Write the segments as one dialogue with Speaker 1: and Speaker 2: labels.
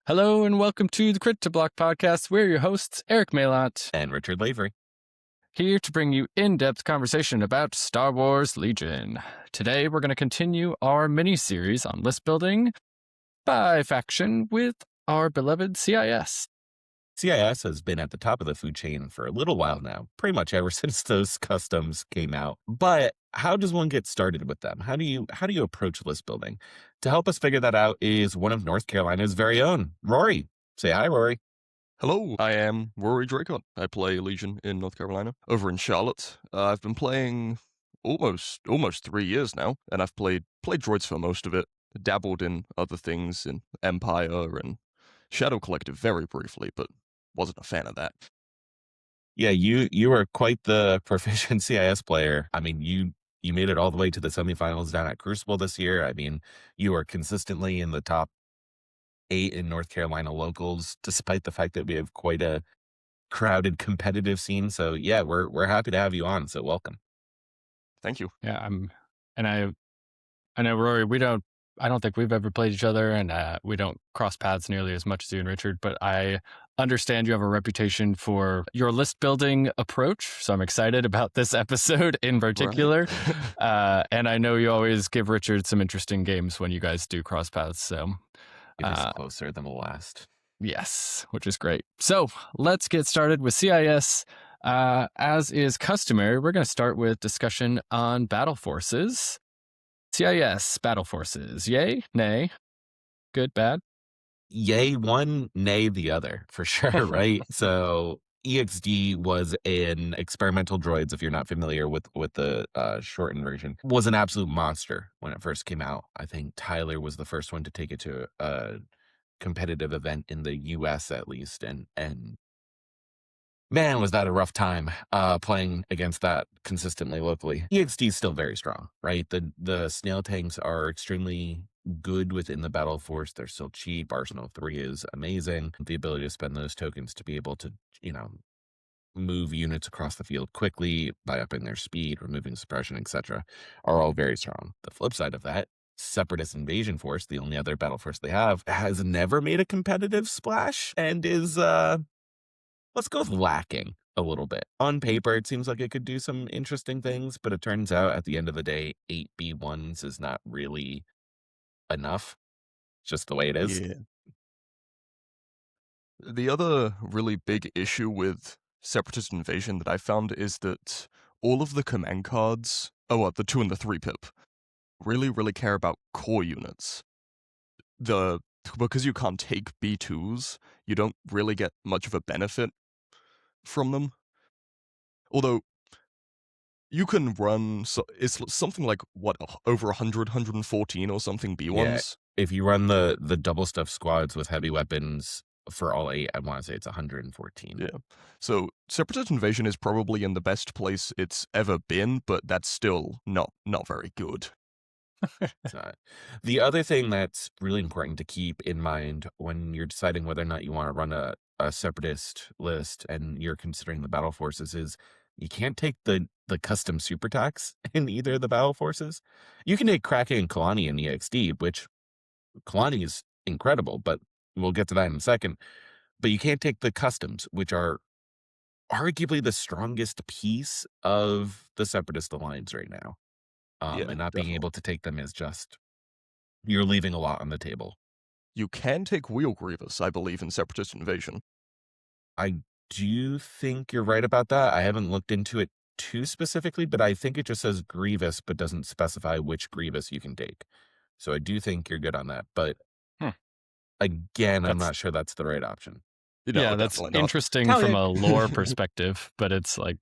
Speaker 1: Hello and welcome to the Crit to Block podcast. We're your hosts, Eric Malant,
Speaker 2: and Richard Lavery,
Speaker 1: here to bring you in-depth conversation about Star Wars Legion. Today, we're going to continue our mini-series on list building by faction with our beloved CIS.
Speaker 2: CIS has been at the top of the food chain for a little while now, pretty much ever since those customs came out. But how does one get started with them? How do you approach list building? To help us figure that out is one of North Carolina's very own, Rory. Say hi, Rory.
Speaker 3: Hello, I am Rory Dracon. I play Legion in North Carolina, over in Charlotte. I've been playing almost 3 years now, and I've played droids for most of it. Dabbled in other things, in Empire and Shadow Collective very briefly, but wasn't a fan of that.
Speaker 2: Yeah, you are quite the proficient CIS player. I mean, you made it all the way to the semifinals down at Crucible this year. I mean, you are consistently in the top 8 in North Carolina locals, despite the fact that we have quite a crowded competitive scene. So yeah, we're happy to have you on. So welcome.
Speaker 3: Thank you.
Speaker 1: Yeah, I know Rory, I don't think we've ever played each other, and we don't cross paths nearly as much as you and Richard, but I understand you have a reputation for your list building approach, so I'm excited about this episode in particular.
Speaker 3: Right.
Speaker 1: And I know you always give Richard some interesting games when you guys do cross paths, so
Speaker 2: It is closer than the last.
Speaker 1: yes, which is great. So let's get started with CIS. As is customary, we're going to start with discussion on battle forces. CIS battle forces, yay, nay, good, bad?
Speaker 2: Yay one, nay the other, for sure, right? So EXD was an experimental droids, if you're not familiar with the shortened version, was an absolute monster when it first came out. I think Tyler was the first one to take it to a competitive event in the US at least, and man, was that a rough time playing against that consistently locally. EXD is still very strong, right? The snail tanks are extremely good within the battle force. They're still cheap. Arsenal 3 is amazing. The ability to spend those tokens to be able to, move units across the field quickly by upping their speed, removing suppression, etc., are all very strong. The flip side of that, Separatist Invasion Force, the only other battle force they have, has never made a competitive splash and is let's go with lacking a little bit. On paper, it seems like it could do some interesting things, but it turns out at the end of the day, 8B1s is not really enough. It's just the way it is.
Speaker 3: Yeah. The other really big issue with Separatist Invasion that I found is that all of the command cards, the 2 and the 3 pip, really care about core units. Because you can't take B2s, you don't really get much of a benefit from them. Although you can run, it's something like, over 100, 114 or something B1s?
Speaker 2: Yeah, if you run the double stuff squads with heavy weapons for all 8, I want to say it's 114.
Speaker 3: Yeah. So Separatist Invasion is probably in the best place it's ever been, but that's still not very good.
Speaker 2: The other thing that's really important to keep in mind when you're deciding whether or not you want to run a separatist list and you're considering the battle forces is you can't take the custom super tax in either of the battle forces. You can take Kraken and Kalani in EXD, which Kalani is incredible, but we'll get to that in a second. But you can't take the customs, which are arguably the strongest piece of the Separatist Alliance right now. And not being able to take them is just, you're leaving a lot on the table.
Speaker 3: You can take Wheel Grievous, I believe, in Separatist Invasion.
Speaker 2: I do think you're right about that. I haven't looked into it too specifically, but I think it just says Grievous, but doesn't specify which Grievous you can take. So I do think you're good on that. But again, I'm not sure that's the right option.
Speaker 1: Yeah, that's interesting from a lore perspective, but it's like,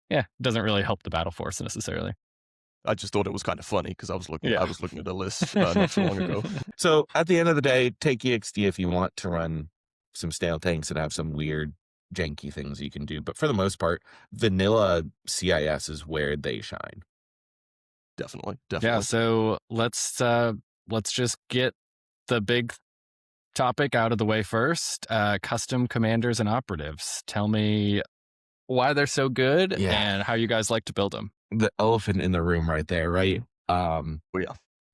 Speaker 1: it doesn't really help the battle force necessarily.
Speaker 3: I just thought it was kind of funny because I was looking at a list not so long ago.
Speaker 2: So at the end of the day, take EXD if you want to run some stale tanks and have some weird janky things you can do. But for the most part, vanilla CIS is where they shine.
Speaker 3: Definitely.
Speaker 1: Yeah, so let's just get the big topic out of the way first. Custom commanders and operatives. Tell me why they're so good and how you guys like to build them.
Speaker 2: The elephant in the room right there, right?
Speaker 3: Yeah.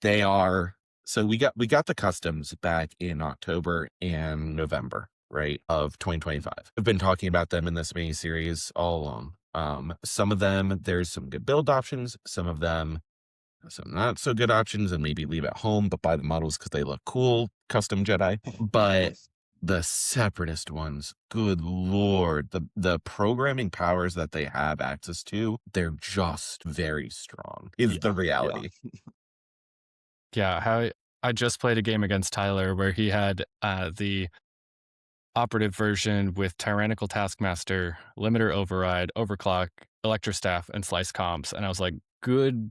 Speaker 2: They are So we got the customs back in October and November, right, of 2025. I've been talking about them in this mini series all along. Some of them, there's some good build options. Some of them, some not so good options, and maybe leave at home, but buy the models because they look cool. Custom Jedi. But the separatist ones, good lord, the programming powers that they have access to, they're just very strong, is the reality.
Speaker 1: Yeah, how I just played a game against Tyler where he had the operative version with Tyrannical Taskmaster, Limiter Override, Overclock, Electrostaff, and Slice Comps. And I was like, good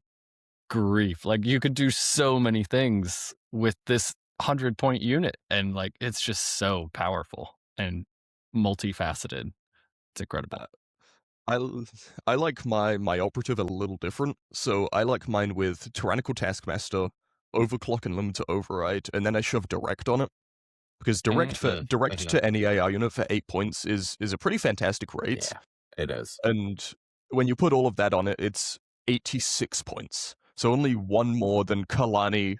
Speaker 1: grief. Like, you could do so many things with this 100-point unit. And, like, it's just so powerful and multifaceted. It's incredible.
Speaker 3: I like my operative a little different. So I like mine with Tyrannical Taskmaster, Overclock and Limiter Override, and then I shove Direct on it. Because direct to any AI unit for 8 points is a pretty fantastic rate.
Speaker 2: Yeah, it is.
Speaker 3: And when you put all of that on it, it's 86 points. So only one more than Kalani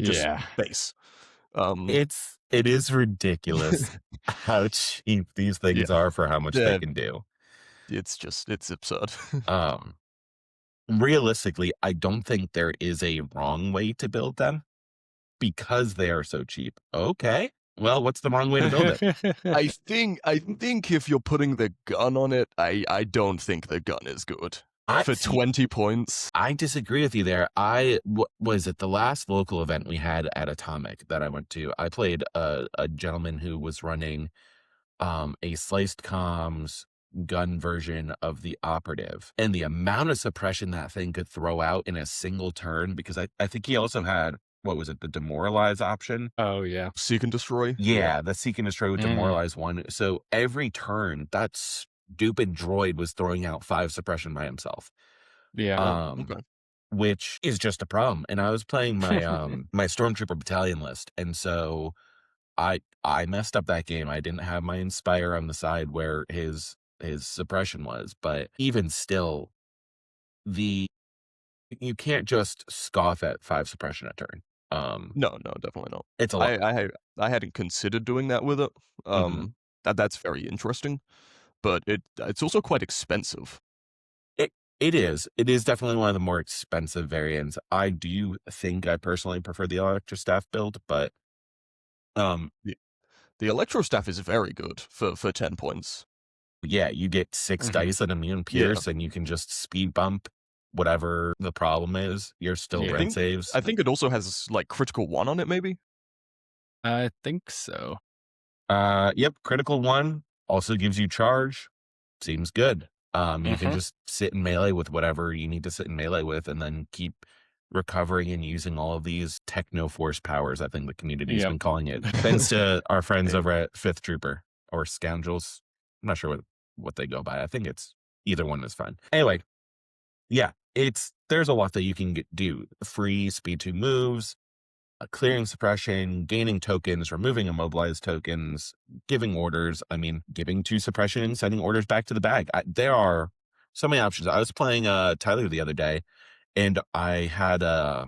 Speaker 3: just base.
Speaker 2: It is ridiculous how cheap these things are for how much they can do.
Speaker 3: It's absurd.
Speaker 2: Realistically, I don't think there is a wrong way to build them because they are so cheap. Okay. Well, what's the wrong way to build it?
Speaker 3: I think if you're putting the gun on it, I don't think the gun is good. For 20 points.
Speaker 2: I disagree with you there. Was it the last local event we had at Atomic that I went to? I played a gentleman who was running a sliced comms gun version of the operative, and the amount of suppression that thing could throw out in a single turn, because I think he also had, what was it, the demoralize option?
Speaker 1: Oh, yeah.
Speaker 3: Seek and destroy?
Speaker 2: Yeah, the seek and destroy with demoralize one. So every turn, that stupid droid was throwing out 5 suppression by himself.
Speaker 1: Yeah.
Speaker 2: Which is just a problem. And I was playing my my Stormtrooper battalion list, and so I messed up that game. I didn't have my Inspire on the side where his suppression was, but even still, you can't just scoff at 5 suppression a turn.
Speaker 3: No, definitely not.
Speaker 2: It's a lot.
Speaker 3: I hadn't considered doing that with it. That's very interesting, but it's also quite expensive.
Speaker 2: It is. It is definitely one of the more expensive variants. I do think I personally prefer the Electrostaff build, but
Speaker 3: the Electrostaff is very good for 10 points.
Speaker 2: Yeah, you get 6 dice and immune pierce, and you can just speed bump whatever the problem is. You're still red saves.
Speaker 3: I think it also has like critical 1 on it, maybe.
Speaker 1: I think so.
Speaker 2: Yep, critical 1 also gives you charge. Seems good. You can just sit in melee with whatever you need to sit in melee with, and then keep recovering and using all of these techno force powers. I think the community's been calling it. Thanks to our friends over at Fifth Trooper, or Scoundrels. I'm not sure what they go by. I think it's either one is fine. Anyway, yeah, there's a lot that you can do. Free speed 2 moves, clearing suppression, gaining tokens, removing immobilized tokens, giving orders. I mean, giving 2 suppression and sending orders back to the bag. There are so many options. I was playing Tyler the other day, and I had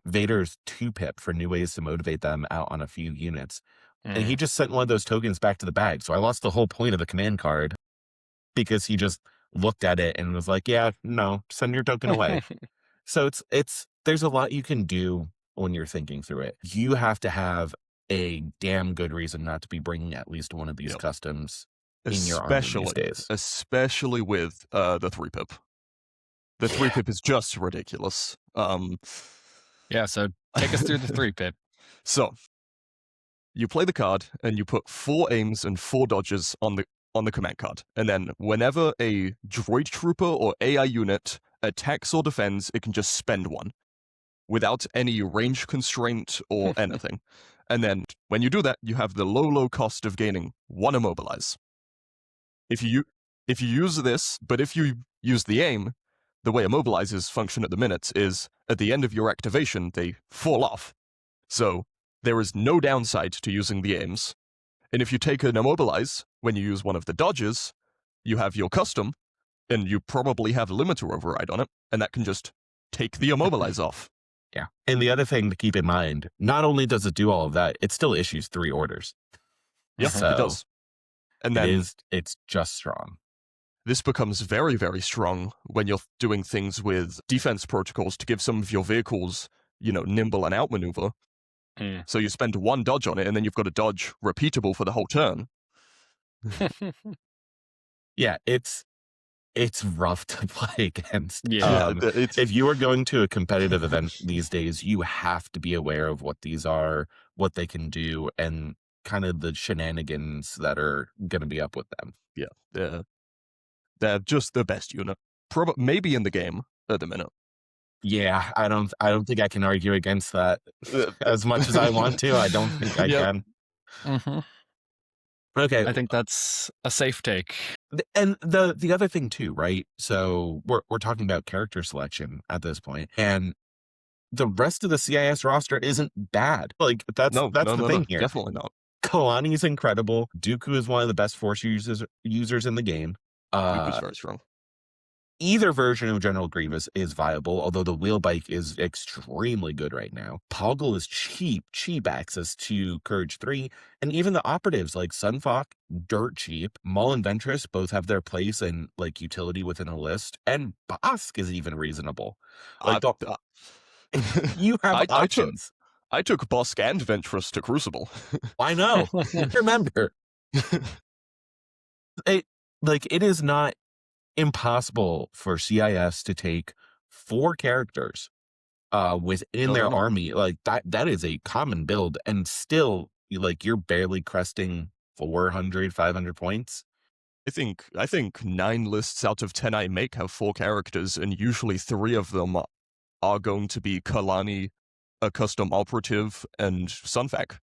Speaker 2: Vader's 2-pip for new ways to motivate them out on a few units. And he just sent one of those tokens back to the bag. So I lost the whole point of the command card because he just looked at it and was like, yeah, no, send your token away. So there's a lot you can do when you're thinking through it. You have to have a damn good reason not to be bringing at least one of these customs in your army these days.
Speaker 3: Especially with the 3-pip. The 3-pip is just ridiculous.
Speaker 1: Yeah, so take us through the 3-pip.
Speaker 3: So, you play the card, and you put 4 aims and 4 dodges on the command card. And then whenever a droid trooper or AI unit attacks or defends, it can just spend 1. Without any range constraint or anything. And then when you do that, you have the low cost of gaining 1 immobilize. If you use this, but if you use the aim, the way immobilizes function at the minute is at the end of your activation, they fall off. So there is no downside to using the aims. And if you take an immobilize, when you use one of the dodges, you have your custom, and you probably have limiter override on it, and that can just take the immobilize off.
Speaker 2: Yeah. And the other thing to keep in mind, not only does it do all of that, it still issues 3 orders.
Speaker 3: Yeah,
Speaker 2: So
Speaker 3: it does. And then
Speaker 2: it's just strong.
Speaker 3: this becomes very, very strong when you're doing things with defense protocols to give some of your vehicles, nimble and outmaneuver.
Speaker 1: Mm.
Speaker 3: So you spend 1 dodge on it, and then you've got a dodge repeatable for the whole turn.
Speaker 2: Yeah, it's rough to play against.
Speaker 1: Yeah.
Speaker 2: If you are going to a competitive event these days, you have to be aware of what these are, what they can do, and kind of the shenanigans that are going to be up with them.
Speaker 3: Yeah, they're just the best unit, maybe in the game at the minute.
Speaker 2: Yeah, I don't think I can argue against that. As much as I want to, I don't think I
Speaker 3: Yep.
Speaker 2: can.
Speaker 1: Mm-hmm.
Speaker 2: Okay,
Speaker 1: I think that's a safe take.
Speaker 2: and the other thing too, right? So we're talking about character selection at this point, and the rest of the CIS roster isn't bad. Like that's
Speaker 3: No,
Speaker 2: the thing here.
Speaker 3: definitely not.
Speaker 2: Kalani's incredible. Dooku is one of the best force users in the game.
Speaker 3: Dooku's very strong.
Speaker 2: Either version of General Grievous is viable, although the wheel bike is extremely good right now. Poggle is cheap access to Courage 3, and even the operatives like Sunfok, dirt cheap. Maul and Ventress both have their place and like utility within a list, and Bosk is even reasonable. Like you have options.
Speaker 3: I took Bosk and Ventress to Crucible.
Speaker 2: I know. Remember, it is not impossible for CIS to take 4 characters within their army. Like that is a common build, and still like you're barely cresting 400, 500 points.
Speaker 3: I think 9 lists out of 10 I make have 4 characters, and usually 3 of them are going to be Kalani, a custom operative, and Sunfak.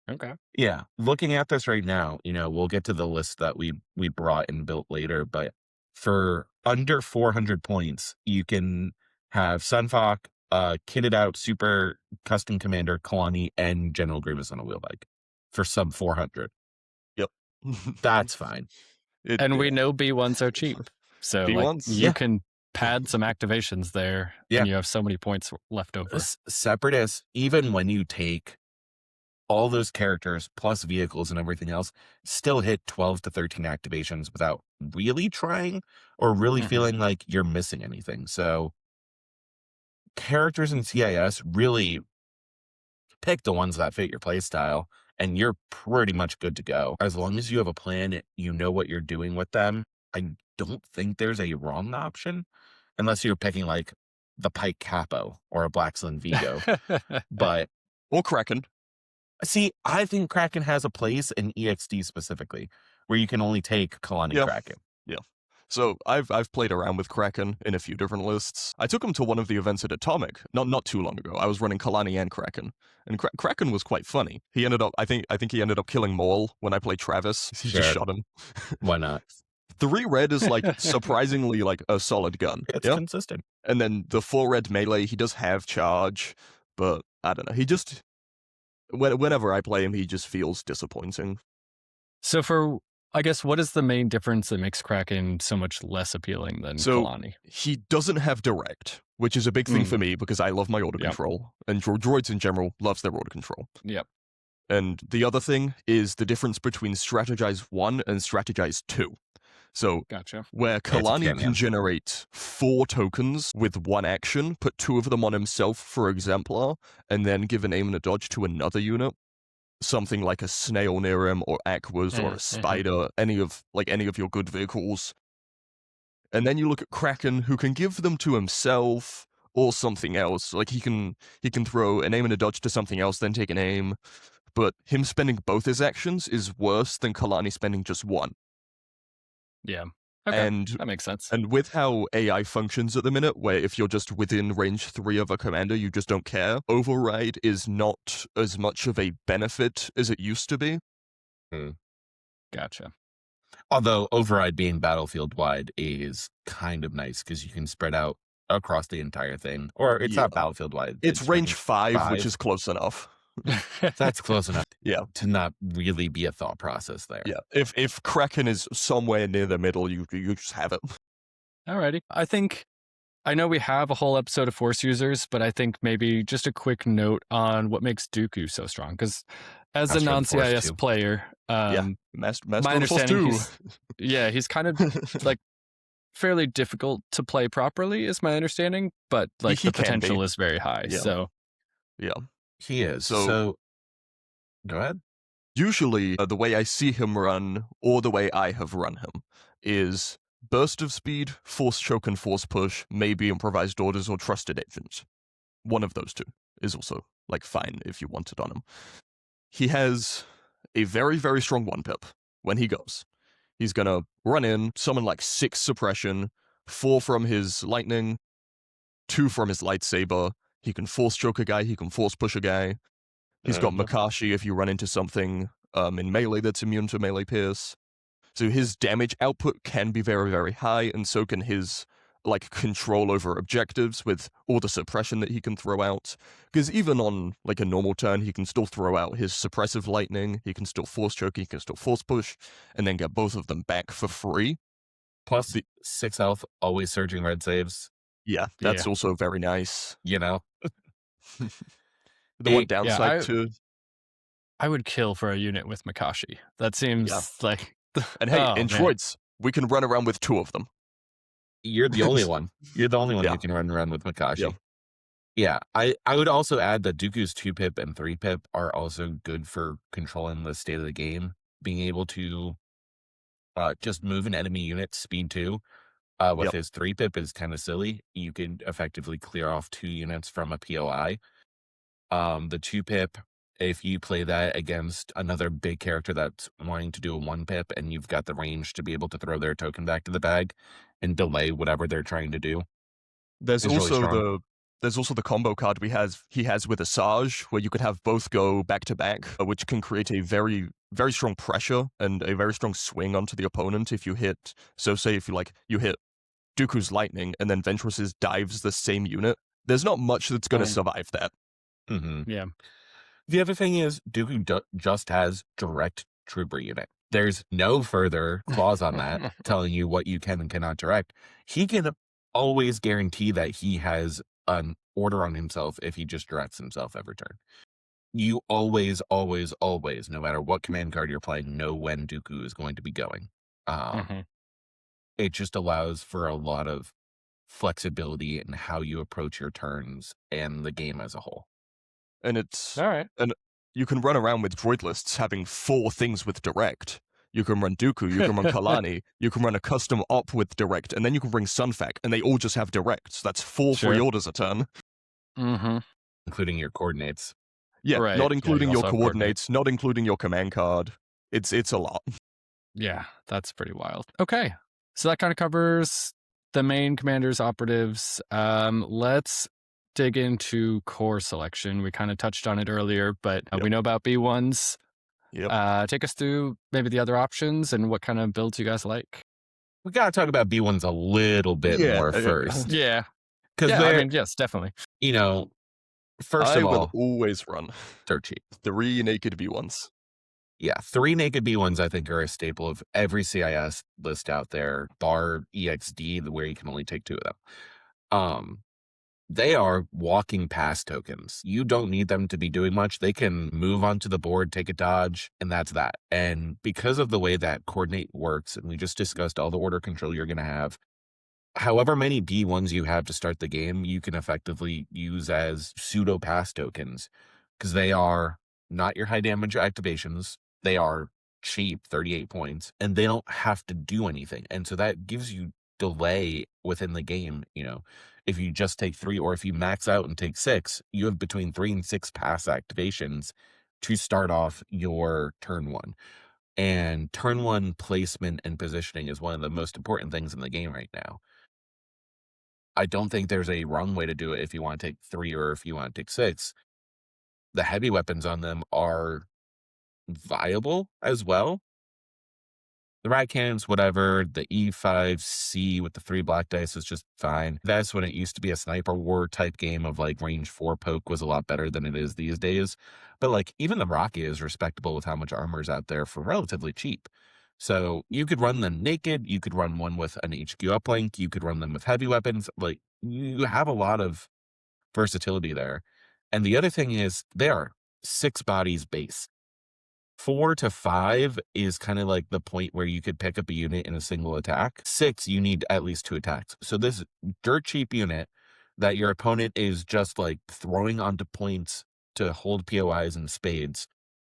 Speaker 1: Okay.
Speaker 2: Yeah, looking at this right now, we'll get to the list that we brought and built later, but for under 400 points, you can have Sunfok, kitted out super custom commander Kalani, and General Grievous on a wheel bike for sub 400.
Speaker 3: Yep.
Speaker 2: That's fine.
Speaker 1: And we know B1s are cheap. So
Speaker 3: B1s?
Speaker 1: you can pad some activations there, and you have so many points left over.
Speaker 2: Separatists, even when you take all those characters plus vehicles and everything else, still hit 12 to 13 activations without really trying or really feeling like you're missing anything. So characters in CIS, really pick the ones that fit your playstyle, and you're pretty much good to go. As long as you have a plan, you know what you're doing with them. I don't think there's a wrong option, unless you're picking like the Pike Capo or a Black Sun Vigo. But
Speaker 3: or Kraken.
Speaker 2: See, I think Kraken has a place in EXD specifically, where you can only take Kalani Kraken.
Speaker 3: Yeah. So I've played around with Kraken in a few different lists. I took him to one of the events at Atomic, not too long ago. I was running Kalani and Kraken, and Kraken was quite funny. He ended up, I think he ended up killing Maul when I played Travis. He just shot him.
Speaker 2: Why not?
Speaker 3: 3 red is like surprisingly like a solid gun.
Speaker 2: It's consistent.
Speaker 3: And then the 4 red melee, he does have charge, but I don't know. He just, whenever I play him, he just feels disappointing.
Speaker 1: So I guess, what is the main difference that makes Kraken so much less appealing than Kalani?
Speaker 3: He doesn't have direct, which is a big thing for me because I love my auto control, and droids in general loves their auto control.
Speaker 1: Yep.
Speaker 3: And the other thing is the difference between Strategize 1 and Strategize 2. So,
Speaker 1: gotcha.
Speaker 3: Where Kalani can generate 4 tokens with 1 action, put 2 of them on himself for Exemplar, and then give an aim and a dodge to another unit, something like a snail near him, or Aquas, or a spider, any of your good vehicles. And then you look at Kraken, who can give them to himself or something else. Like he can throw an aim and a dodge to something else, then take an aim. But him spending both his actions is worse than Kalani spending just 1.
Speaker 1: Yeah. Okay, that makes sense.
Speaker 3: And with how AI functions at the minute, where if you're just within range 3 of a commander, you just don't care, Override is not as much of a benefit as it used to be.
Speaker 1: Gotcha.
Speaker 2: Although Override being battlefield wide is kind of nice because you can spread out across the entire thing. Or it's not battlefield wide.
Speaker 3: It's range 5, which is close enough.
Speaker 2: That's close enough.
Speaker 3: Yeah.
Speaker 2: To not really be a thought process there.
Speaker 3: Yeah. If Kraken is somewhere near the middle, you just have it.
Speaker 1: Alrighty. I think I know we have a whole episode of Force users, but I think maybe just a quick note on what makes Dooku so strong. Because as a
Speaker 2: Master of the Force
Speaker 1: non-CIS
Speaker 2: too.
Speaker 1: player,
Speaker 3: Yeah, Master
Speaker 1: my
Speaker 3: of the Force
Speaker 1: understanding
Speaker 3: too.
Speaker 1: he's kind of like fairly difficult to play properly, is my understanding, but like
Speaker 3: He
Speaker 1: the
Speaker 3: can be.
Speaker 1: potential is very high.
Speaker 3: Yeah.
Speaker 1: So
Speaker 3: Yeah.
Speaker 2: He is.
Speaker 3: So-
Speaker 2: So go ahead.
Speaker 3: Usually, the way I see him run, or the way I have run him, is burst of speed, force choke and force push, maybe improvised orders or trusted agent. One of those two is also like fine if you want it on him. He has a very, very strong 1-pip when he goes. He's gonna run in, summon like 6 suppression, 4 from his lightning, 2 from his lightsaber. He can force choke a guy, he can force push a guy. He's got
Speaker 2: Mhm.
Speaker 3: Makashi if you run into something in melee that's immune to melee pierce. So his damage output can be very, very high, and so can his like control over objectives with all the suppression that he can throw out. Because even on like a normal turn, he can still throw out his suppressive lightning, he can still force choke, he can still force push, and then get both of them back for free.
Speaker 2: Plus
Speaker 3: The-
Speaker 2: 6 health, always surging red saves.
Speaker 3: Yeah, that's also very nice.
Speaker 2: You know,
Speaker 3: The one
Speaker 2: It-
Speaker 3: downside to
Speaker 1: I would kill for a unit with Makashi. That seems like
Speaker 3: and hey,
Speaker 1: oh,
Speaker 3: in
Speaker 1: man.
Speaker 3: droids, we can run around with 2 of them.
Speaker 2: you're the only one. You're the only one
Speaker 3: Yeah.
Speaker 2: who can run around with Makashi.
Speaker 3: Yeah.
Speaker 2: Yeah, I would also add that Dooku's 2-pip and 3-pip are also good for controlling the state of the game. Being able to just move an enemy unit speed 2 with
Speaker 3: Yep.
Speaker 2: his 3-pip is kind of silly. You could effectively clear off 2 units from a POI. The 2-pip, if you play that against another big character that's wanting to do a 1-pip and you've got the range to be able to throw their token back to the bag and delay whatever they're trying to do.
Speaker 3: There's
Speaker 2: It's really
Speaker 3: also
Speaker 2: strong.
Speaker 3: the combo card he has with Asajj, where you could have both go back to back, which can create a very, very strong pressure and a very strong swing onto the opponent if you hit. So say if you hit Dooku's lightning and then Ventress's dives the same unit, there's not much that's going to survive that.
Speaker 2: Mm-hmm.
Speaker 1: Yeah.
Speaker 2: The other thing is Dooku just has direct trooper unit. There's no further clause on that telling you what you can and cannot direct. He can always guarantee that he has an order on himself if he just directs himself every turn. You always, always, always, no matter what command card you're playing, know when Dooku is going to be going.
Speaker 1: Mhm.
Speaker 2: It just allows for a lot of flexibility in how you approach your turns and the game as a whole.
Speaker 3: And it's
Speaker 1: All right.
Speaker 3: and you can run around with droid lists having 4 things with direct. You can run Dooku, you can run Kalani, you can run a custom op with direct, and then you can bring Sunfac, and they all just have direct. So that's 4 free
Speaker 1: Sure.
Speaker 3: orders a turn.
Speaker 1: Mm-hmm.
Speaker 2: Including your coordinates.
Speaker 3: Yeah,
Speaker 1: Right.
Speaker 3: not
Speaker 1: Yeah, you
Speaker 3: including your
Speaker 1: also have
Speaker 3: coordinates, not including your command card. It's a lot.
Speaker 1: Yeah, that's pretty wild. Okay. So that kind of covers the main commanders, operatives. Let's dig into core selection. We kind of touched on it earlier, but
Speaker 3: Yep.
Speaker 1: we know about B1s.
Speaker 3: Yep.
Speaker 1: Take us through maybe the other options and what kind of builds you guys like.
Speaker 2: We got to talk about B1s a little bit more first.
Speaker 1: Yeah.
Speaker 2: Because
Speaker 1: Yeah,
Speaker 2: they're,
Speaker 1: I mean, yes, definitely.
Speaker 2: First
Speaker 3: I
Speaker 2: of
Speaker 3: will
Speaker 2: all,
Speaker 3: always run
Speaker 2: they're cheap.
Speaker 3: 3 naked B1s.
Speaker 2: Yeah, 3 naked B1s, I think, are a staple of every CIS list out there, bar EXD, where you can only take 2 of them. They are walking pass tokens. You don't need them to be doing much. They can move onto the board, take a dodge, and that's that. And because of the way that coordinate works, and we just discussed all the order control you're going to have, however many B1s you have to start the game, you can effectively use as pseudo pass tokens because they are not your high damage activations. They are cheap, 38 points, and they don't have to do anything. And so that gives you delay within the game. If you just take 3, or if you max out and take 6, you have between 3 and 6 pass activations to start off your turn 1. And turn 1 placement and positioning is one of the most important things in the game right now. I don't think there's a wrong way to do it if you want to take 3 or if you want to take 6. The heavy weapons on them are viable as well. The rat cannons, whatever. The E5C with the 3 black dice is just fine. That's when it used to be a sniper war type game of like range 4 poke was a lot better than it is these days. But like even the Rocky is respectable with how much armor is out there for relatively cheap. So you could run them naked, you could run one with an HQ uplink, you could run them with heavy weapons. Like, you have a lot of versatility there. And the other thing is, they are 6 bodies base. 4 to 5 is kind of like the point where you could pick up a unit in a single attack. 6, you need at least 2 attacks. So this dirt cheap unit that your opponent is just like throwing onto points to hold POIs and spades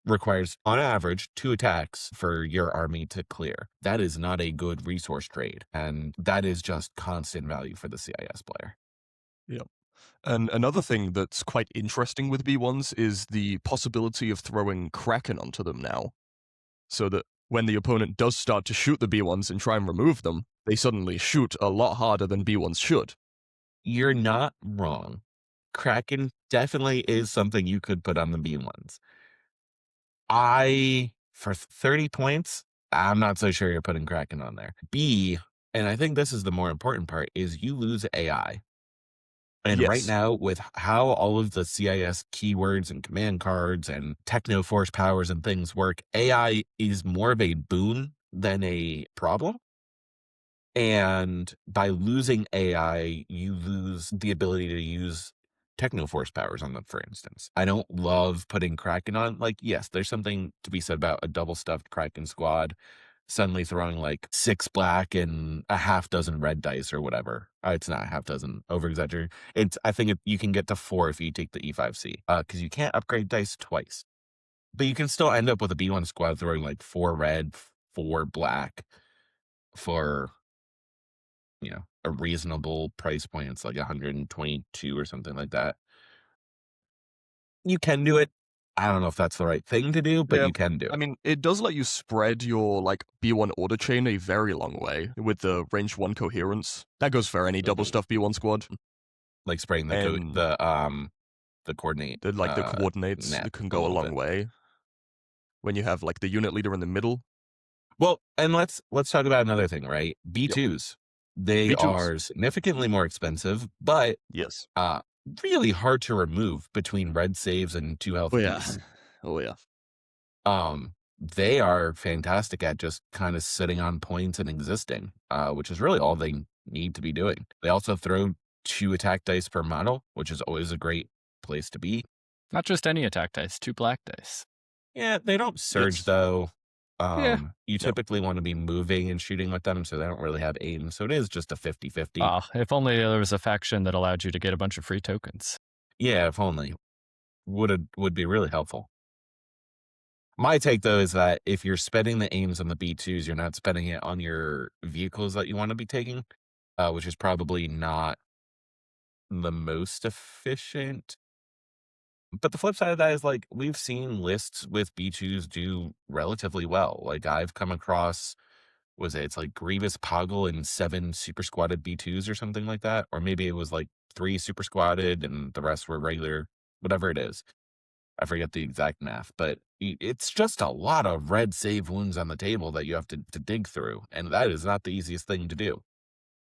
Speaker 2: requires, on average, 2 attacks for your army to clear. That is not a good resource trade, and that is just constant value for the CIS player.
Speaker 3: Yep. And another thing that's quite interesting with B1s is the possibility of throwing Kraken onto them now. So that when the opponent does start to shoot the B1s and try and remove them, they suddenly shoot a lot harder than B1s should.
Speaker 2: You're not wrong. Kraken definitely is something you could put on the B1s. For 30 points, I'm not so sure you're putting Kraken on there. B, and I think this is the more important part, is you lose AI. And right
Speaker 3: Yes.
Speaker 2: now, with how all of the CIS keywords and command cards and techno force powers and things work, AI is more of a boon than a problem. And by losing AI, you lose the ability to use techno force powers on them, for instance. I don't love putting Kraken on. Like, yes, there's something to be said about a double stuffed Kraken squad suddenly throwing like 6 black and a half dozen red dice or whatever. It's not a half dozen, over exaggerate. I think you can get to 4 if you take the E5C, because you can't upgrade dice twice. But you can still end up with a B1 squad throwing like 4 red, 4 black for, a reasonable price point. It's like 122 or something like that. You can do it. I don't know if that's the right thing to do, but
Speaker 3: Yeah.
Speaker 2: you can do
Speaker 3: I
Speaker 2: it.
Speaker 3: mean, it does let you spread your B1 order chain a very long way with the range 1 coherence. That goes for any double stuff B1 squad.
Speaker 2: Like spraying the
Speaker 3: And
Speaker 2: the coordinate,
Speaker 3: the coordinates
Speaker 2: net
Speaker 3: can
Speaker 2: a
Speaker 3: go a
Speaker 2: little
Speaker 3: long
Speaker 2: bit.
Speaker 3: way. When you have the unit leader in the middle.
Speaker 2: Well, and let's talk about another thing, right? B2s. They
Speaker 3: B2s.
Speaker 2: are significantly more expensive, but
Speaker 3: Yes.
Speaker 2: really hard to remove between red saves and 2 health
Speaker 3: Oh yeah.
Speaker 2: keys.
Speaker 3: Oh yeah.
Speaker 2: They are fantastic at just kind of sitting on points and existing, which is really all they need to be doing. They also throw 2 attack dice per model, which is always a great place to be.
Speaker 1: Not just any attack dice, 2 black dice.
Speaker 2: Yeah, they don't surge
Speaker 3: Yes.
Speaker 2: though.
Speaker 1: Yeah.
Speaker 2: You
Speaker 3: No.
Speaker 2: typically want to be moving and shooting with them, so they don't really have aim. So it is just a 50-50.
Speaker 1: If only there was a faction that allowed you to get a bunch of free tokens.
Speaker 2: Yeah, if only. Would be really helpful. My take though is that if you're spending the aims on the B2s, you're not spending it on your vehicles that you want to be taking, which is probably not the most efficient. But the flip side of that is, like, we've seen lists with B2s do relatively well. Like, I've come across, it's like Grievous Poggle and 7 super squatted B2s or something like that. Or maybe it was like 3 super squatted and the rest were regular, whatever it is. I forget the exact math, but it's just a lot of red save wounds on the table that you have to dig through. And that is not the easiest thing to do.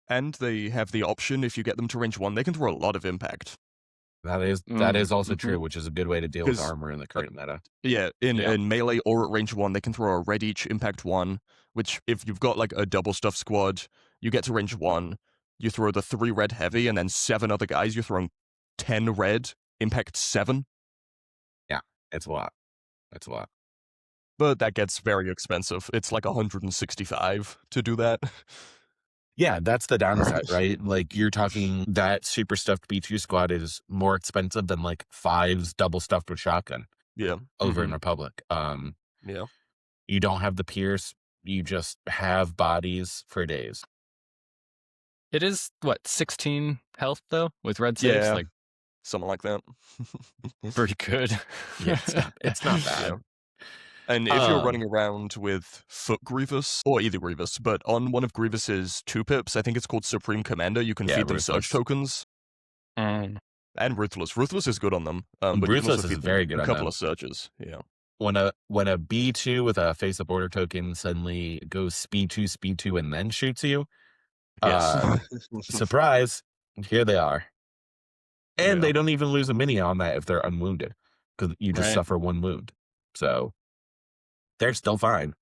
Speaker 3: And they have the option, if you get them to range 1, they can throw a lot of impact.
Speaker 2: That is also true, which is a good way to deal with
Speaker 3: 'Cause,
Speaker 2: armor in the current meta.
Speaker 3: Yeah,
Speaker 2: Yeah.
Speaker 3: in melee or at range 1, they can throw a red each, impact 1, which if you've got a double stuff squad, you get to range 1, you throw the 3 red heavy, and then 7 other guys, you're throwing 10 red, impact 7.
Speaker 2: Yeah, it's a lot. It's a lot.
Speaker 3: But that gets very expensive. It's like 165 to do that.
Speaker 2: Yeah, that's the downside, right? Like, you're talking that super stuffed B2 squad is more expensive than like 5s double stuffed with shotgun
Speaker 3: Yeah.
Speaker 2: over in Republic.
Speaker 3: Yeah.
Speaker 2: You don't have the pierce, you just have bodies for days.
Speaker 1: It is, 16 health, though, with red saves?
Speaker 3: Yeah. Something like that.
Speaker 1: Pretty good.
Speaker 2: Yeah, it's not bad.
Speaker 3: Yeah. And if you're running around with Foot Grievous, or either Grievous, but on one of Grievous's 2 pips, I think it's called Supreme Commander, you can feed them Surge tokens.
Speaker 1: Mm.
Speaker 3: And Ruthless. Ruthless is good on them. But you can
Speaker 2: Ruthless
Speaker 3: also
Speaker 2: is
Speaker 3: feed
Speaker 2: very
Speaker 3: them
Speaker 2: good
Speaker 3: a
Speaker 2: on
Speaker 3: couple
Speaker 2: them.
Speaker 3: of Surges. Yeah.
Speaker 2: When a B2 with a face-up order token suddenly goes speed 2, and then shoots you,
Speaker 3: Yes.
Speaker 2: surprise, here they are. And
Speaker 3: Yeah.
Speaker 2: they don't even lose a mini on that if they're unwounded, because you just
Speaker 1: Right.
Speaker 2: suffer 1 wound. So they're still fine.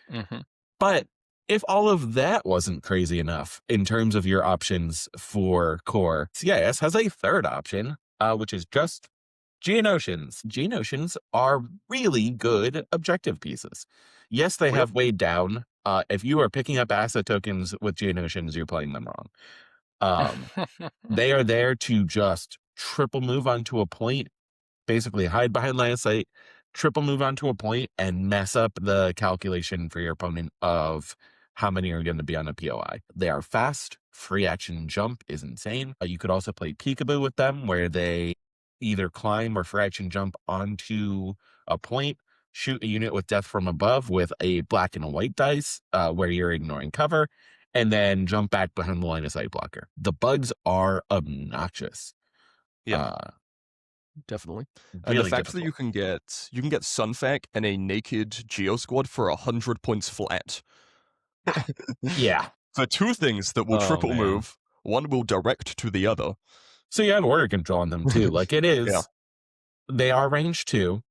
Speaker 1: Mhm.
Speaker 2: But if all of that wasn't crazy enough in terms of your options for core, CIS has a third option, which is just Geonosians. Geonosians are really good objective pieces. Yes, they have weighed down. If you are picking up asset tokens with Geonosians, you're playing them wrong. They are there to just triple move onto a point, basically hide behind line of sight, triple move onto a point, and mess up the calculation for your opponent of how many are going to be on a POI. They are fast. Free action jump is insane. You could also play peekaboo with them, where they either climb or free action jump onto a point, shoot a unit with death from above with a black and a white dice, where you're ignoring cover, and then jump back behind the line of sight blocker. The bugs are obnoxious.
Speaker 3: Yeah. Definitely. And
Speaker 2: Really
Speaker 3: the fact
Speaker 2: difficult.
Speaker 3: that you can get Sunfac and a naked Geo Squad for 100 points flat.
Speaker 2: Yeah.
Speaker 3: For two things that will
Speaker 1: Oh,
Speaker 3: triple
Speaker 1: man.
Speaker 3: move, one will direct to the other.
Speaker 2: So you have order control on them too. Like it is,
Speaker 3: Yeah.
Speaker 2: they are range 2,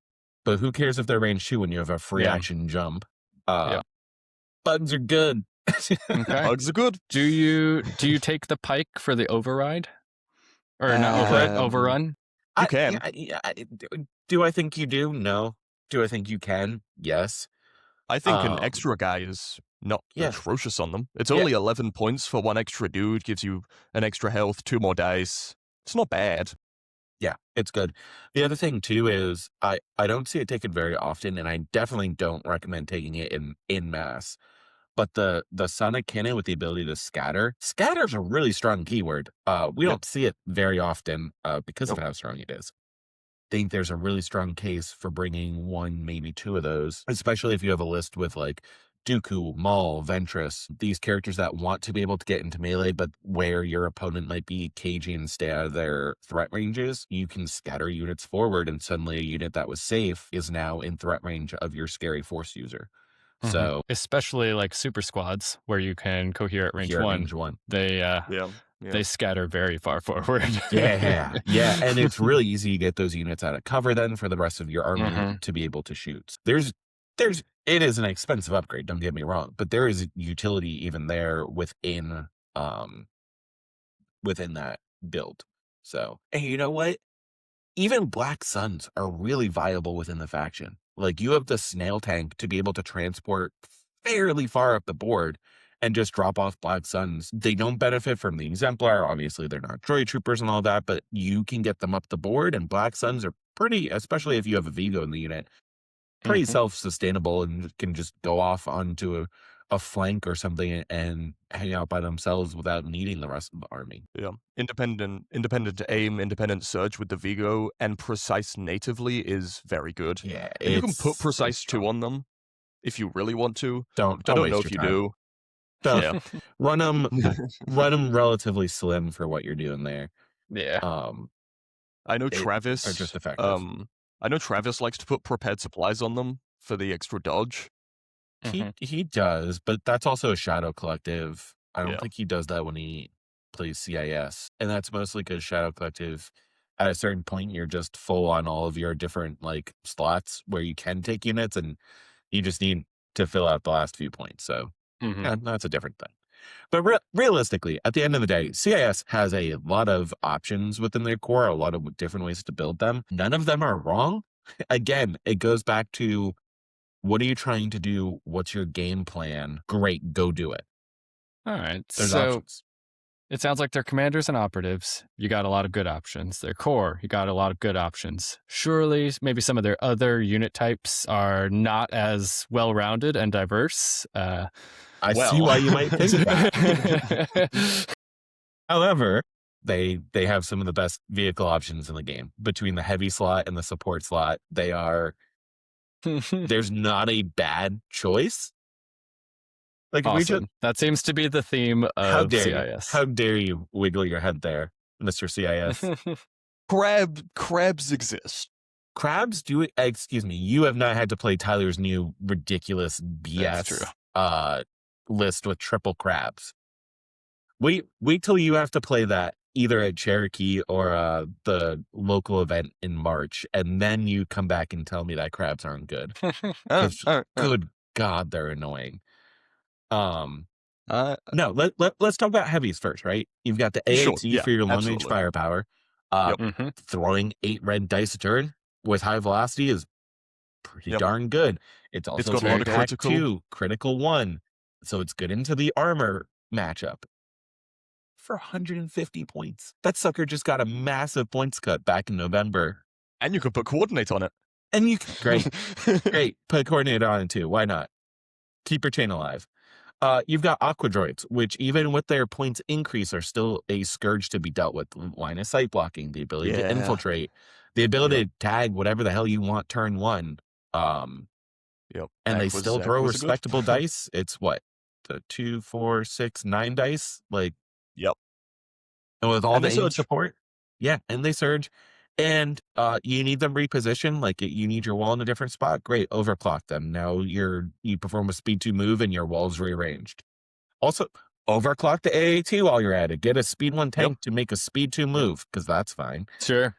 Speaker 2: but who cares if they're range 2 when you have a free
Speaker 1: Yeah.
Speaker 2: action jump?
Speaker 1: Yeah.
Speaker 2: Bugs are good.
Speaker 1: Okay.
Speaker 3: Bugs are good.
Speaker 1: Do you take the pike for the override? Or not override, overrun?
Speaker 3: You can.
Speaker 2: Do I think you do? No. Do I think you can? Yes.
Speaker 3: I think an extra guy is not atrocious on them. It's only 11 points for one extra dude, gives you an extra health, 2 more dice. It's not bad.
Speaker 2: Yeah, it's good. The other thing too is I don't see it taken very often, and I definitely don't recommend taking it in mass. But the sonic cannon with the ability to scatter. Scatter's a really strong keyword. We don't see it very often because of how strong it is. I think there's a really strong case for bringing 1, maybe 2 of those, especially if you have a list with like Dooku, Maul, Ventress, these characters that want to be able to get into melee, but where your opponent might be cagey and stay out of their threat ranges. You can scatter units forward, and suddenly a unit that was safe is now in threat range of your scary force user. So
Speaker 1: especially like super squads where you can cohere at range 1. They scatter very far forward.
Speaker 2: Yeah. And it's really easy to get those units out of cover then for the rest of your army to be able to shoot. It is an expensive upgrade, don't get me wrong, but there is utility even there within that build. So, and you know what? Even Black Suns are really viable within the faction. Like you have the snail tank to be able to transport fairly far up the board and just drop off Black Suns. They don't benefit from the Exemplar. Obviously, they're not droid troopers and all that, but you can get them up the board, and Black Suns are pretty, especially if you have a Vigo in the unit, pretty self-sustainable and can just go off onto a flank or something and hang out by themselves without needing the rest of the army.
Speaker 3: Yeah. Independent aim, independent surge with the Vigo, and precise natively is very good.
Speaker 2: Yeah.
Speaker 3: And you can put precise 2 on them if you really want to.
Speaker 2: I don't know if you
Speaker 3: do.
Speaker 2: Yeah. Run them relatively slim for what you're doing there.
Speaker 1: Yeah.
Speaker 3: I know Travis
Speaker 2: are just effective.
Speaker 3: I know Travis likes to put prepared supplies on them for the extra dodge.
Speaker 2: He does, but that's also a Shadow Collective. I don't think he does that when he plays CIS. And that's mostly because Shadow Collective, at a certain point, you're just full on all of your different like slots where you can take units, and you just need to fill out the last few points. So that's a different thing. But realistically, at the end of the day, CIS has a lot of options within their core, a lot of different ways to build them. None of them are wrong. Again, it goes back to, what are you trying to do? What's your game plan? Great, go do it.
Speaker 1: All right.
Speaker 2: There's
Speaker 1: so
Speaker 2: options.
Speaker 1: It sounds like they're commanders and operatives. You got a lot of good options. Their core, you got a lot of good options. Surely, maybe some of their other unit types are not as well-rounded and diverse.
Speaker 2: I see why you might think that. However, they have some of the best vehicle options in the game. Between the heavy slot and the support slot, there's not a bad choice. Like
Speaker 1: awesome. That seems to be the theme of CIS.
Speaker 2: How dare you wiggle your head there, Mr. CIS?
Speaker 3: Crabs exist.
Speaker 2: Crabs do it. Excuse me. You have not had to play Tyler's new ridiculous BS list with triple crabs. Wait till you have to play that either at Cherokee or the local event in March, and then you come back and tell me that crabs aren't good. Good God, they're annoying. Um,
Speaker 3: Uh,
Speaker 2: no, let's talk about heavies first, right? You've got the
Speaker 3: Sure,
Speaker 2: AAT
Speaker 3: yeah,
Speaker 2: for your long range
Speaker 3: absolutely.
Speaker 2: firepower.
Speaker 3: Yep.
Speaker 1: Mhm.
Speaker 2: Throwing 8 red dice a turn with high velocity is pretty
Speaker 3: Yep.
Speaker 2: darn good. It's
Speaker 3: It's
Speaker 2: also
Speaker 3: got a lot of
Speaker 2: impact
Speaker 3: critical.
Speaker 2: 2, critical 1. So it's good into the armor matchup for 150 points. That sucker just got a massive points cut back in November.
Speaker 3: And you can put coordinate on it.
Speaker 2: And you great, put coordinate on it too. Why not? Keep your chain alive. You've got aqua droids, which even with their points increase are still a scourge to be dealt with. Line of sight blocking, the ability to
Speaker 3: Yeah.
Speaker 2: infiltrate, the ability
Speaker 3: Yep.
Speaker 2: to tag whatever the hell you want turn 1.
Speaker 3: Yep.
Speaker 2: And they still throw
Speaker 3: Aquas are good.
Speaker 2: respectable dice. It's what? The 2, 4, 6, 9 dice? Like,
Speaker 3: Yep.
Speaker 2: and with all
Speaker 3: And
Speaker 2: the
Speaker 3: they
Speaker 2: aim
Speaker 3: surge.
Speaker 2: support. Yeah, and they surge. And you need them repositioned, like you need your wall in a different spot. Great, overclock them. Now you perform a speed 2 move and your wall's rearranged. Also, overclock the AAT while you're at it. Get a speed 1
Speaker 3: Yep.
Speaker 2: tank to make a speed 2
Speaker 3: Yep.
Speaker 2: move, because that's fine.
Speaker 1: Sure.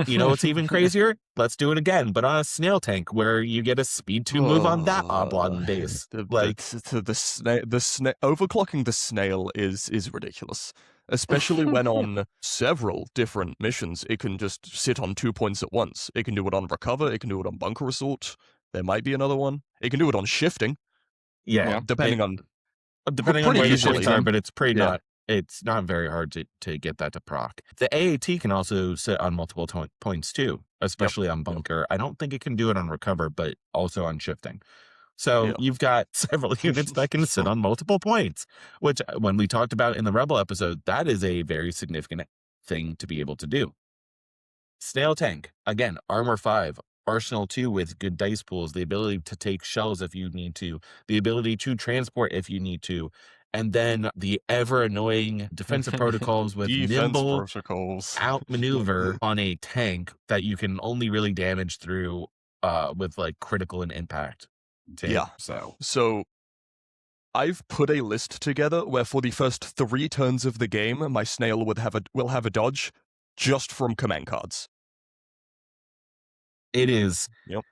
Speaker 2: You know what's even crazier? Let's do it again, but on a snail tank where you get a speed 2 move on that oblong base. Like,
Speaker 3: Overclocking the snail is ridiculous, especially when on several different missions it can just sit on 2 points at once. It can do it on recover. It can do it on bunker assault. There might be another one. It can do it on shifting.
Speaker 2: yeah,
Speaker 3: Depending on
Speaker 2: depending on
Speaker 3: pretty
Speaker 2: where the
Speaker 3: easily.
Speaker 2: points are, but it's pretty
Speaker 3: Yeah.
Speaker 2: not. It's not very hard to get that to proc. The AAT can also sit on multiple points too, especially on bunker. I don't think it can do it on recover, but also on shifting. So
Speaker 3: Yeah.
Speaker 2: you've got several units that can sit on multiple points, which when we talked about in the Rebel episode, that is a very significant thing to be able to do. Snail tank, again, armor 5, arsenal 2 with good dice pools, the ability to take shells if you need to, the ability to transport if you need to, and then the ever annoying defensive protocols with
Speaker 3: Defense
Speaker 2: nimble
Speaker 3: protocols.
Speaker 2: outmaneuver on a tank that you can only really damage through with like critical and impact.
Speaker 3: Yeah. So I've put a list together where for the first 3 turns of the game, my snail will have a dodge just from command cards.
Speaker 2: It is
Speaker 3: Yep.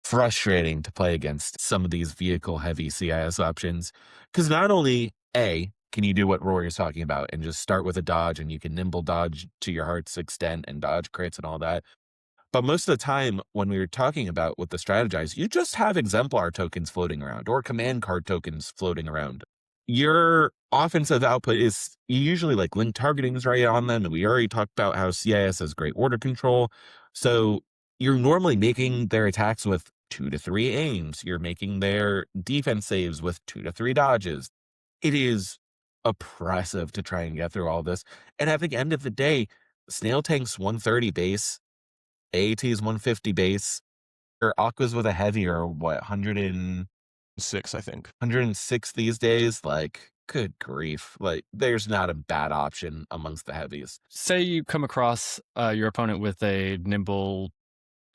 Speaker 2: frustrating to play against some of these vehicle heavy CIS options because not only can you do what Rory is talking about and just start with a dodge and you can nimble dodge to your heart's extent and dodge crits and all that, but most of the time when we were talking about with the strategize, you just have exemplar tokens floating around or command card tokens floating around. Your offensive output is usually like link targeting is right on them, and we already talked about how CIS has great order control. So you're normally making their attacks with 2 to 3 aims. You're making their defense saves with 2 to 3 dodges. It is oppressive to try and get through all this. And at the end of the day, Snail Tank's 130 base, AAT is 150 base, or Aqua's with a heavier, what,
Speaker 3: 6, I think.
Speaker 2: 106 these days? Like, good grief. Like, there's not a bad option amongst the heavies.
Speaker 1: Say you come across your opponent with a nimble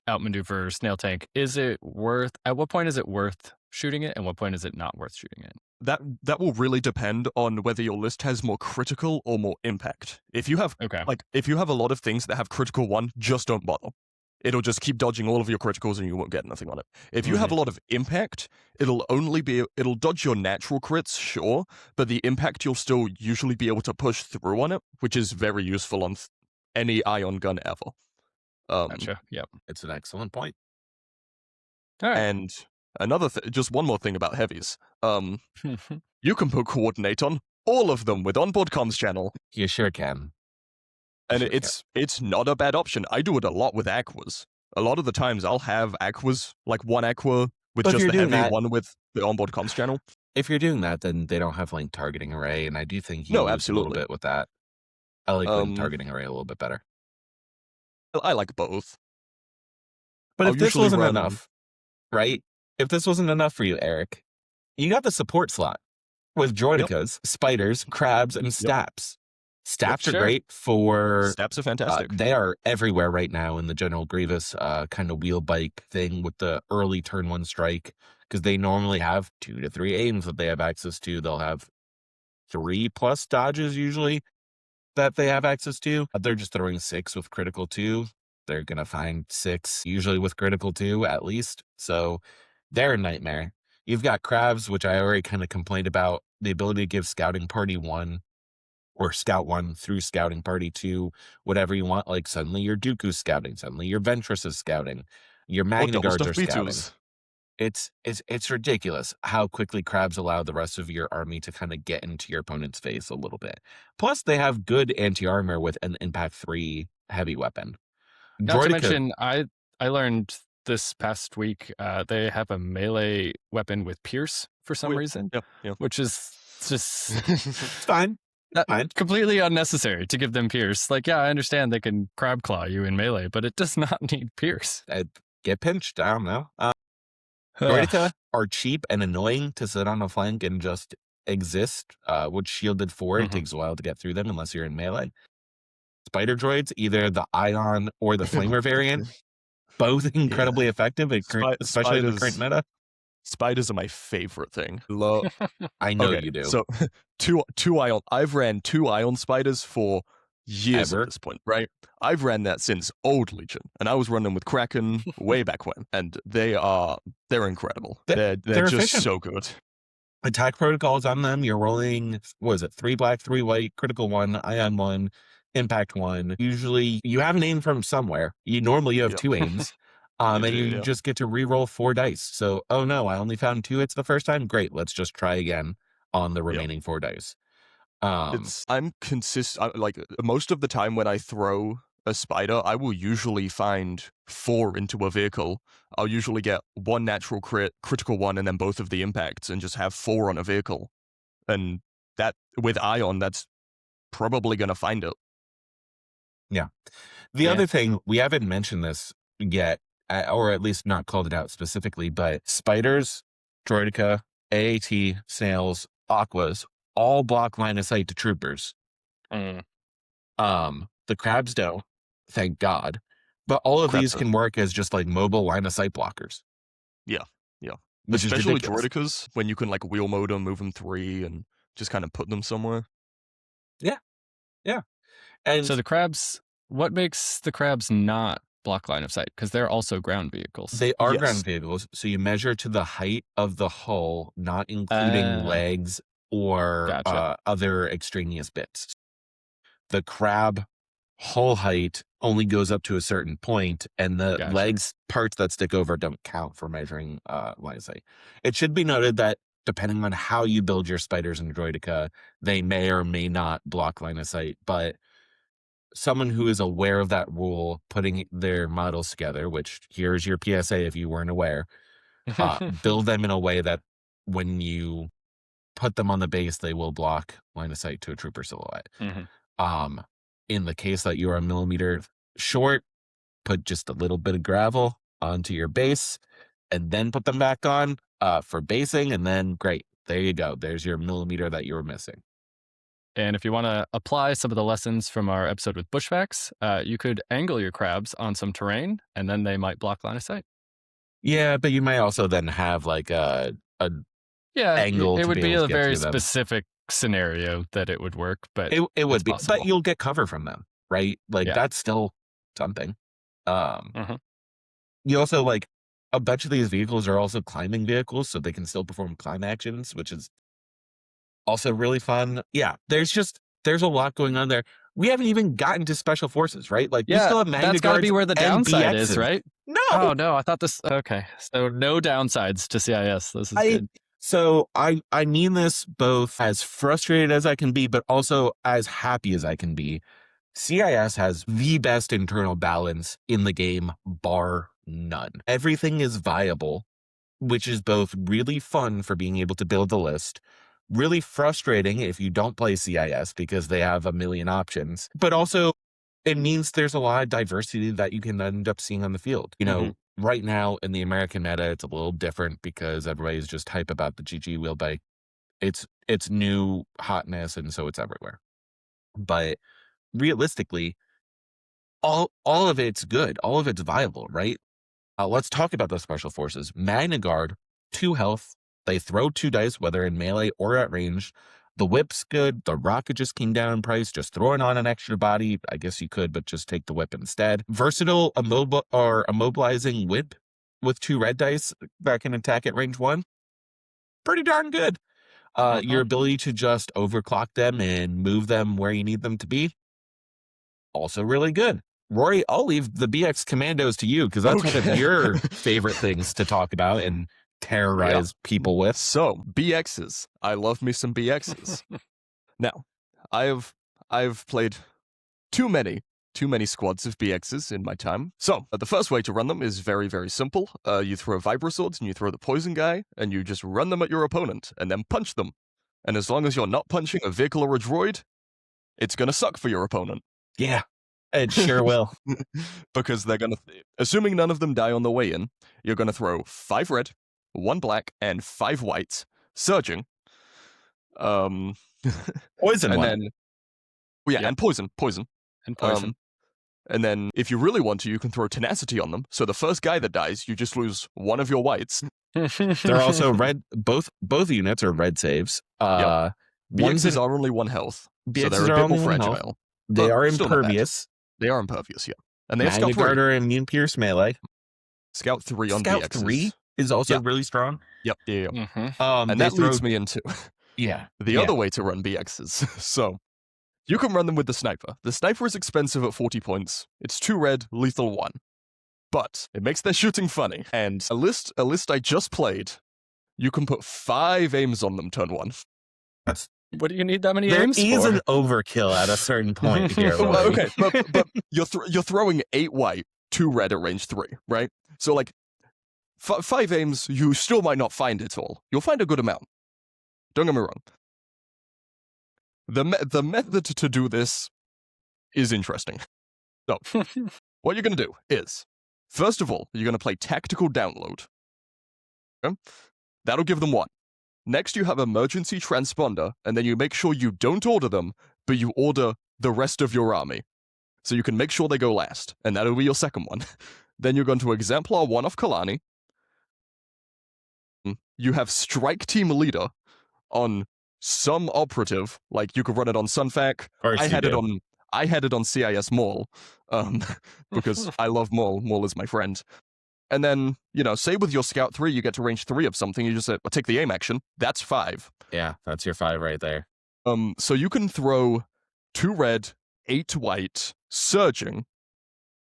Speaker 1: outmaneuver snail tank. At what point is it worth shooting it, and what point is it not worth shooting it?
Speaker 3: That will really depend on whether your list has more critical or more impact. If you have if you have a lot of things that have critical 1, just don't bother. It'll just keep dodging all of your criticals and you won't get nothing on it. If you have a lot of impact, it'll dodge your natural crits, sure, but the impact you'll still usually be able to push through on it, which is very useful on any ion gun ever.
Speaker 1: Gotcha. Yep.
Speaker 2: It's an excellent point.
Speaker 1: All right.
Speaker 3: And just one more thing about heavies. You can put coordinate on all of them with onboard comms channel.
Speaker 2: You sure can.
Speaker 3: And it's not a bad option. I do it a lot with aquas. A lot of the times I'll have aquas, like one aqua with just the heavy, one with the onboard comms channel.
Speaker 2: If you're doing that, then they don't have link targeting array, and I do think you
Speaker 3: No,
Speaker 2: lose
Speaker 3: absolutely.
Speaker 2: a little bit with that. I like link targeting array a little bit better.
Speaker 3: I like both.
Speaker 2: But if this wasn't enough, right? If this wasn't enough for you, Eric, you got the support slot with droidicas, spiders, crabs, and staps. Staps are great for...
Speaker 3: Staps are fantastic.
Speaker 2: They are everywhere right now in the General Grievous kind of wheel bike thing with the early turn 1 strike, because they normally have 2 to 3 aims that they have access to. They'll have 3+ dodges usually that they have access to. They're just throwing 6 with critical 2. They're going to find 6 usually with critical 2 at least. So they're a nightmare. You've got crabs, which I already kind of complained about, the ability to give Scouting Party 1 or Scout 1 through Scouting Party 2, whatever you want. Like suddenly your Dooku scouting, suddenly your Ventress is scouting, your
Speaker 3: Or double
Speaker 2: Magna Guards are
Speaker 3: stuffed
Speaker 2: scouting.
Speaker 3: Beetles.
Speaker 2: It's ridiculous how quickly crabs allow the rest of your army to kind of get into your opponent's face a little bit. Plus, they have good anti-armor with an Impact 3 heavy weapon.
Speaker 1: Not to
Speaker 2: Droideka,
Speaker 1: mention, I learned this past week they have a melee weapon with Pierce for some reason,
Speaker 3: Yeah.
Speaker 1: which is just
Speaker 2: it's fine. Fine.
Speaker 1: completely unnecessary to give them Pierce. Like, yeah, I understand they can crab claw you in melee, but it does not need Pierce.
Speaker 2: Get pinched. I don't know. Droideka are cheap and annoying to sit on a flank and just exist. With Shielded 4, it takes a while to get through them unless you're in melee. Spider droids, either the Ion or the Flamer variant, both incredibly effective, especially in the current meta.
Speaker 3: Spiders are my favorite thing.
Speaker 2: I know you do.
Speaker 3: So two Ion. I've ran 2 Ion Spiders for years at this point, right? I've ran that since Old Legion, and I was running with Kraken way back when, and they're incredible. They're just efficient. So good.
Speaker 2: Attack protocols on them, you're rolling, what is it, 3 black, 3 white, critical 1, Ion 1, Impact 1. Usually you have an aim from somewhere. Normally you have 2 aims. And you just get to re-roll 4 dice. So, oh no, I only found 2 hits the first time. Great, let's just try again on the remaining 4 dice.
Speaker 3: I'm consistent. Like most of the time when I throw a spider, I will usually find 4 into a vehicle. I'll usually get 1 natural crit, critical 1, and then both of the impacts, and just have 4 on a vehicle. And that with Ion, that's probably gonna find it.
Speaker 2: Yeah. The other thing, we haven't mentioned this yet, or at least not called it out specifically, but spiders, Droideka, AAT, snails, aquas, all block line of sight to troopers. The crabs don't, thank God. But all of these can work as just like mobile line of sight blockers.
Speaker 3: Yeah.
Speaker 2: Which
Speaker 3: especially
Speaker 2: is
Speaker 3: Droidekas, when you can like wheel mode them, move them 3, and just kind of put them somewhere.
Speaker 2: Yeah. And
Speaker 1: so the crabs, what makes the crabs not block line of sight? Because they're also ground vehicles.
Speaker 2: They are ground vehicles. So you measure to the height of the hull, not including legs or other extraneous bits. The crab hull height only goes up to a certain point, and the legs parts that stick over don't count for measuring line of sight. It should be noted that depending on how you build your spiders in Droideka, they may or may not block line of sight, but someone who is aware of that rule, putting their models together, which here's your PSA if you weren't aware, build them in a way that when you put them on the base, they will block line of sight to a trooper silhouette. In the case that you're a millimeter short, put just a little bit of gravel onto your base and then put them back on for basing, and then great. There you go. There's your millimeter that you were missing.
Speaker 1: And if you want to apply some of the lessons from our episode with Bushwhacks, you could angle your crabs on some terrain, and then they might block line of sight.
Speaker 2: Yeah, but you might also then have like a angle.
Speaker 1: It would be a very specific scenario that it would work, but
Speaker 2: it would be.
Speaker 1: Possible.
Speaker 2: But you'll get cover from them, right? Like that's still something. You also like a bunch of these vehicles are also climbing vehicles, so they can still perform climb actions, which is also really fun. Yeah, there's a lot going on there. We haven't even gotten to special forces, right? Like we still have Magna
Speaker 1: that's got to be where the downside
Speaker 2: BXs.
Speaker 1: is, right?
Speaker 2: No.
Speaker 1: Oh no, I thought this. Okay, so no downsides to CIS. This is good.
Speaker 2: So I mean this both as frustrated as I can be, but also as happy as I can be. CIS has the best internal balance in the game, bar none. Everything is viable, which is both really fun for being able to build the list, really frustrating if you don't play CIS because they have a million options, but also it means there's a lot of diversity that you can end up seeing on the field. You know, right now in the American meta, it's a little different because everybody's just hype about the GG wheel bike. It's new hotness, and so it's everywhere. But realistically, all of it's good. All of it's viable, right? Let's talk about the special forces. Magna Guard, 2 health. They throw 2 dice, whether in melee or at range. The whip's good. The rocket just came down in price. Just throwing on an extra body. I guess you could, but just take the whip instead. Versatile immobilizing whip with 2 red dice that can attack at range 1. pretty darn good. Your ability to just overclock them and move them where you need them to be, also really good. Rory, I'll leave the BX Commandos to you because that's one of your favorite things to talk about and terrorize people with.
Speaker 3: So, BXs. I love me some BXs. Now, I've played too many squads of BXs in my time. So, the first way to run them is very, very simple. You throw Vibro Swords and you throw the Poison Guy, and you just run them at your opponent, and then punch them. And as long as you're not punching a vehicle or a droid, it's gonna suck for your opponent.
Speaker 2: Yeah, it sure will.
Speaker 3: Because they're gonna, assuming none of them die on the way in, you're gonna throw 5 red, 1 black, and 5 white, surging.
Speaker 2: Poison
Speaker 3: and
Speaker 2: one.
Speaker 3: then, well, yeah, and poison.
Speaker 1: And poison.
Speaker 3: And then, if you really want to, you can throw tenacity on them. So the first guy that dies, you just lose 1 of your whites.
Speaker 2: They're also red. Both units are red saves.
Speaker 3: BXs are only 1 health, so they're
Speaker 2: BXs
Speaker 3: a
Speaker 2: are
Speaker 3: bit more
Speaker 2: only 1 health.
Speaker 3: fragile.
Speaker 2: They
Speaker 3: but
Speaker 2: are
Speaker 3: still not bad.
Speaker 2: impervious.
Speaker 3: They are impervious, yeah. And they have
Speaker 2: Magna
Speaker 3: Scout 3.
Speaker 2: Guard are immune pierce melee.
Speaker 3: Scout 3 on
Speaker 2: Scout
Speaker 3: BXs.
Speaker 2: 3 is also
Speaker 3: Yeah.
Speaker 2: really strong.
Speaker 3: Yep, yeah.
Speaker 1: Mm-hmm.
Speaker 3: And that leads me into
Speaker 2: Yeah.
Speaker 3: the other way to run BXs. So, you can run them with the Sniper. The Sniper is expensive at 40 points. It's 2 red, lethal 1. But it makes their shooting funny. And a list I just played, you can put 5 aims on them turn 1.
Speaker 2: That's
Speaker 1: What do you need that many
Speaker 2: there
Speaker 1: aims
Speaker 2: is
Speaker 1: for?
Speaker 2: an overkill at a certain point here.
Speaker 3: Well,
Speaker 2: Rory.
Speaker 3: okay, but you're throwing 8 white, 2 red at range 3, right? So like 5 aims, you still might not find it all. You'll find a good amount. Don't get me wrong. The method to do this is interesting. So, what you're going to do is, first of all, you're going to play Tactical Download. Okay? That'll give them 1. Next, you have Emergency Transponder, and then you make sure you don't order them, but you order the rest of your army. So you can make sure they go last, and that'll be your second one. Then you're going to Exemplar 1 off Kalani. You have Strike Team Leader on some operative, like you could run it on Sunfac. I had it on CIS Maul, because I love Maul. Maul is my friend. And then, say with your Scout 3, you get to range 3 of something, you just say, take the aim action. That's 5.
Speaker 2: Yeah, that's your 5 right there.
Speaker 3: So you can throw 2 red, 8 white, surging,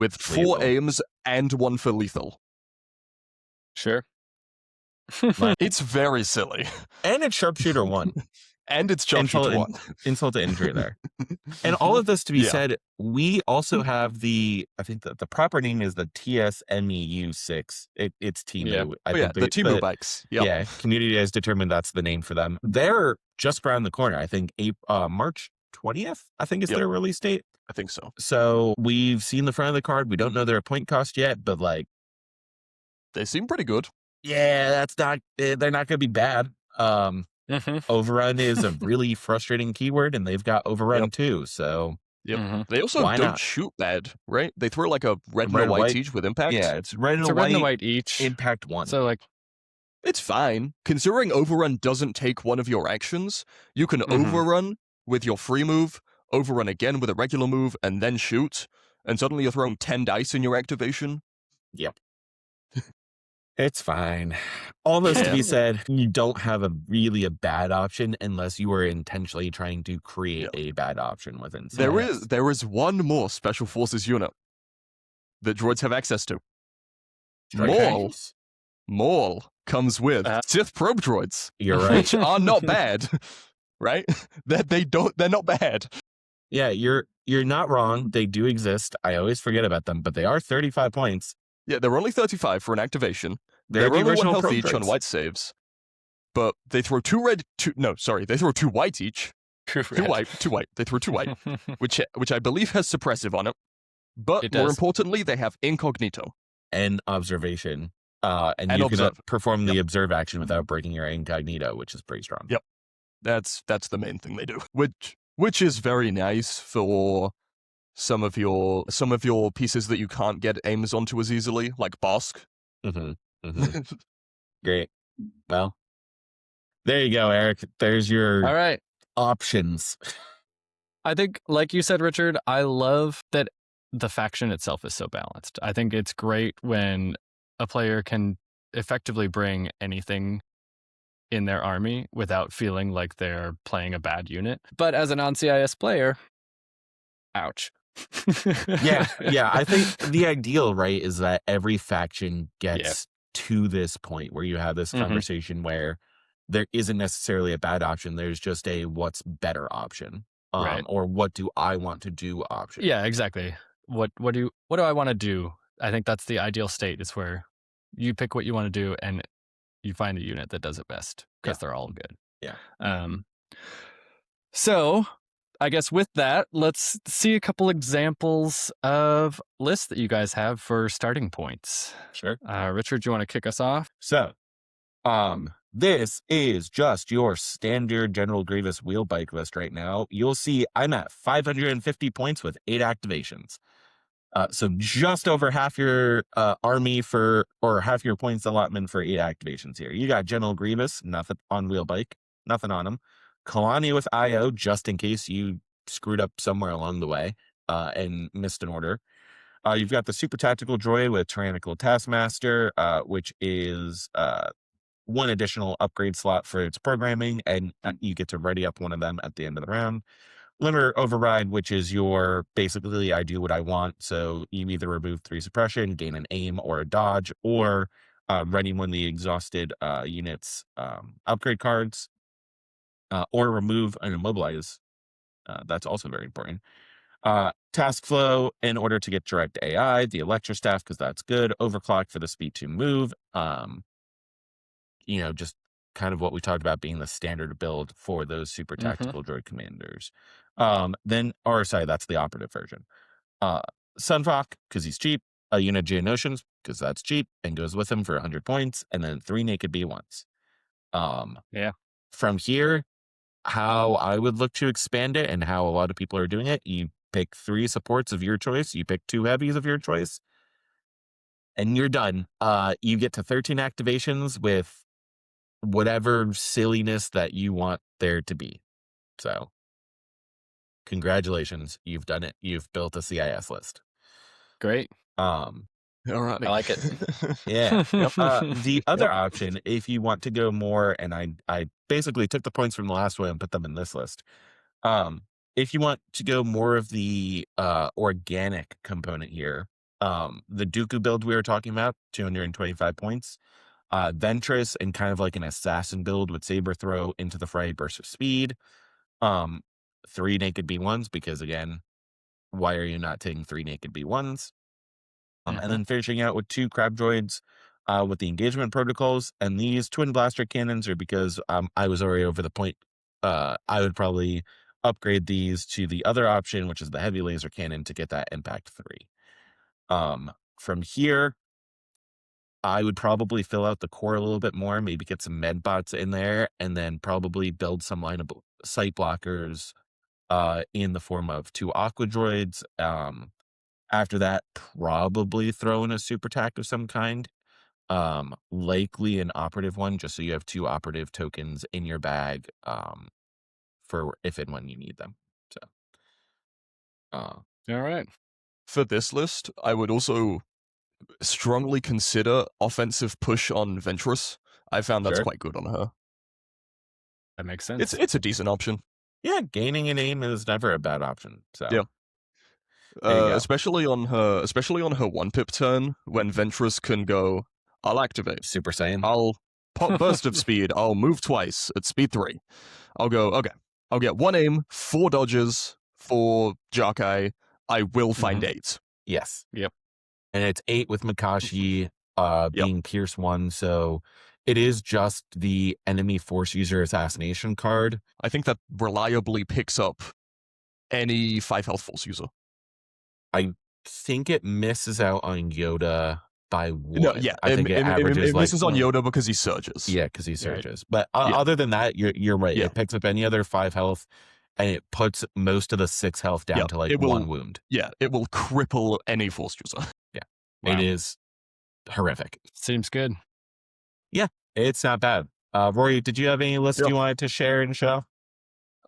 Speaker 3: with 4
Speaker 2: Lethal.
Speaker 3: aims and 1 for lethal.
Speaker 1: Sure.
Speaker 3: It's very silly.
Speaker 2: And it's Sharpshooter 1.
Speaker 3: And it's Sharpshooter 1.
Speaker 2: Insult to injury there. And all of this to be
Speaker 3: Yeah.
Speaker 2: said, we also have I think that the proper name is the TSMEU 6. It's Timu.
Speaker 1: Yeah.
Speaker 3: The Timu bikes. Yep.
Speaker 2: Yeah, community has determined that's the name for them. They're just around the corner. I think March 20th, I think is their release date.
Speaker 3: I think so.
Speaker 2: So we've seen the front of the card. We don't know their point cost yet, but
Speaker 3: They seem pretty good.
Speaker 2: yeah, they're not going to be bad.
Speaker 1: Mm-hmm.
Speaker 2: Overrun is a really frustrating keyword, and they've got Overrun
Speaker 3: Yep.
Speaker 2: too. So
Speaker 3: Yep.
Speaker 1: Mm-hmm.
Speaker 3: They also
Speaker 2: Why
Speaker 3: don't
Speaker 2: not?
Speaker 3: shoot bad, right? They throw like a red and
Speaker 2: Red
Speaker 3: a
Speaker 2: and
Speaker 3: white
Speaker 2: white.
Speaker 3: each with impact.
Speaker 2: yeah, it's red
Speaker 1: It's
Speaker 2: and
Speaker 1: a red and a
Speaker 2: white.
Speaker 1: white each.
Speaker 2: Impact 1.
Speaker 1: So
Speaker 3: It's fine. Considering Overrun doesn't take one of your actions, you can
Speaker 1: Mhm.
Speaker 3: Overrun with your free move, Overrun again with a regular move, and then shoot. And suddenly you're throwing 10 dice in your activation.
Speaker 2: It's fine. All this to
Speaker 3: Yeah.
Speaker 2: be said, you don't have a bad option unless you are intentionally trying to create a bad option within CIS.
Speaker 3: There is one more Special Forces unit that droids have access to.
Speaker 2: Okay.
Speaker 3: Maul comes with Sith probe droids,
Speaker 2: You're right.
Speaker 3: which are not bad, right? They're not bad.
Speaker 2: Yeah, you're not wrong. They do exist. I always forget about them, but they are 35 points.
Speaker 3: Yeah, they're only 35 for an activation.
Speaker 2: They're the
Speaker 3: only 1
Speaker 2: original
Speaker 3: health
Speaker 2: probe
Speaker 3: each on
Speaker 2: droids.
Speaker 3: white saves. But they throw 2 red, they throw 2 white each. 2 white. They throw 2 white, which I believe has suppressive on it. But
Speaker 1: It
Speaker 3: more
Speaker 1: does.
Speaker 3: importantly, they have incognito.
Speaker 2: And observation. And
Speaker 3: And
Speaker 2: you can
Speaker 3: observe.
Speaker 2: perform the observe action without breaking your incognito, which is pretty strong.
Speaker 3: Yep. That's the main thing they do. Which is very nice for some of your pieces that you can't get aims onto as easily, like Bosk.
Speaker 2: Mm-hmm. Mm-hmm. Great. Well, there you go, Eric. There's your
Speaker 1: All right.
Speaker 2: options.
Speaker 1: I think, like you said, Richard, I love that the faction itself is so balanced. I think it's great when a player can effectively bring anything in their army without feeling like they're playing a bad unit. But as a non-CIS player, ouch.
Speaker 2: Yeah. I think the ideal, right, is that every faction gets to this point where you have this conversation where there isn't necessarily a bad option. There's just a what's better option,
Speaker 1: Right.
Speaker 2: or what do I want to do option.
Speaker 1: Yeah, exactly. What do I want to do? I think that's the ideal state, is where you pick what you want to do and you find a unit that does it best, because they're all good.
Speaker 2: Yeah.
Speaker 1: So I guess with that, let's see a couple examples of lists that you guys have for starting points.
Speaker 2: Sure.
Speaker 1: Richard, do you want to kick us off?
Speaker 2: So, this is just your standard General Grievous wheel bike list right now. You'll see I'm at 550 points with 8 activations. So just over half your army or half your points allotment for 8 activations here. You got General Grievous, nothing on wheel bike, nothing on him. Kalani with IO, just in case you screwed up somewhere along the way and missed an order. You've got the super tactical droid with Tyrannical Taskmaster, which is 1 additional upgrade slot for its programming, and you get to ready up one of them at the end of the round. Limiter Override, which is your basically I do what I want. So you either remove 3 suppression, gain an aim or a dodge, or ready one of the exhausted units upgrade cards, or remove and immobilize. That's also very important. Task flow in order to get direct AI, the Electro Staff, because that's good. Overclock for the speed to move. Just kind of what we talked about being the standard build for those super tactical droid commanders. That's the operative version. Sunfrock, because he's cheap. A unit Geonosians, because that's cheap and goes with him for 100 points. And then 3 naked B1s. From here, how I would look to expand it and how a lot of people are doing it, you pick 3 supports of your choice. You pick 2 heavies of your choice. And you're done. You get to 13 activations with whatever silliness that you want there to be. So, congratulations, you've done it. You've built a CIS list.
Speaker 1: Great.
Speaker 3: All right.
Speaker 1: I like it.
Speaker 2: Yeah. The other option, if you want to go more, and I basically took the points from the last one and put them in this list. If you want to go more of the organic component here, the Dooku build we were talking about, 225 points. Ventress and kind of like an assassin build with saber throw into the fray, burst of speed. 3 naked B1s, because again, why are you not taking 3 naked B1s? And then finishing out with 2 crab droids with the engagement protocols. And these twin blaster cannons are because I was already over the point. I would probably upgrade these to the other option, which is the heavy laser cannon, to get that impact 3. From here, I would probably fill out the core a little bit more, maybe get some med bots in there, and then probably build some line of sight blockers in the form of 2 aqua droids. After that, probably throw in a super tack of some kind, likely an operative one, just so you have 2 operative tokens in your bag for if and when you need them. So,
Speaker 1: all right.
Speaker 3: For this list, I would also strongly consider offensive push on Ventress. I found that's quite good on her.
Speaker 1: That makes sense.
Speaker 3: It's a decent option.
Speaker 2: Yeah, gaining an aim is never a bad option. So
Speaker 3: yeah, especially on her 1 pip turn, when Ventress can go, I'll activate
Speaker 2: Super Saiyan.
Speaker 3: I'll pop burst of speed. I'll move twice at speed 3. I'll go, okay. I'll get 1 aim, 4 dodges, 4 Jarkai. I will find 8.
Speaker 2: Yes.
Speaker 1: Yep.
Speaker 2: And it's 8 with Makashi being Pierce 1, so it is just the enemy force user assassination card.
Speaker 3: I think that reliably picks up any 5 health force user.
Speaker 2: I think it misses out on Yoda by 1.
Speaker 3: No, yeah,
Speaker 2: I think it averages
Speaker 3: it misses on Yoda because he surges.
Speaker 2: Yeah, because he surges. Right. But other than that, you're right. Yeah. It picks up any other 5 health, and it puts most of the 6 health down to 1 wound.
Speaker 3: Yeah, it will cripple any force user.
Speaker 2: Yeah. Wow. It is horrific.
Speaker 1: Seems good.
Speaker 2: Yeah, it's not bad. Rory, did you have any lists you wanted to share and show?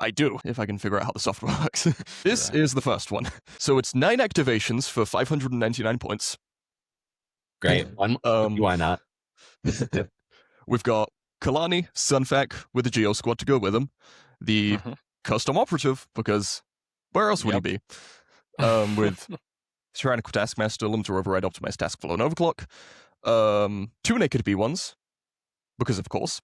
Speaker 3: I do, if I can figure out how the software works. This is the first one. So it's 9 activations for 599 points.
Speaker 2: Great. Why not?
Speaker 3: We've got Kalani, Sunfac with the Geo Squad to go with him. The
Speaker 1: Mhm.
Speaker 3: custom operative, because where else would he be? With Tyrannical Taskmaster, Limiter Override, Optimized Task Flow, and Overclock. 2 naked B1s, because of course.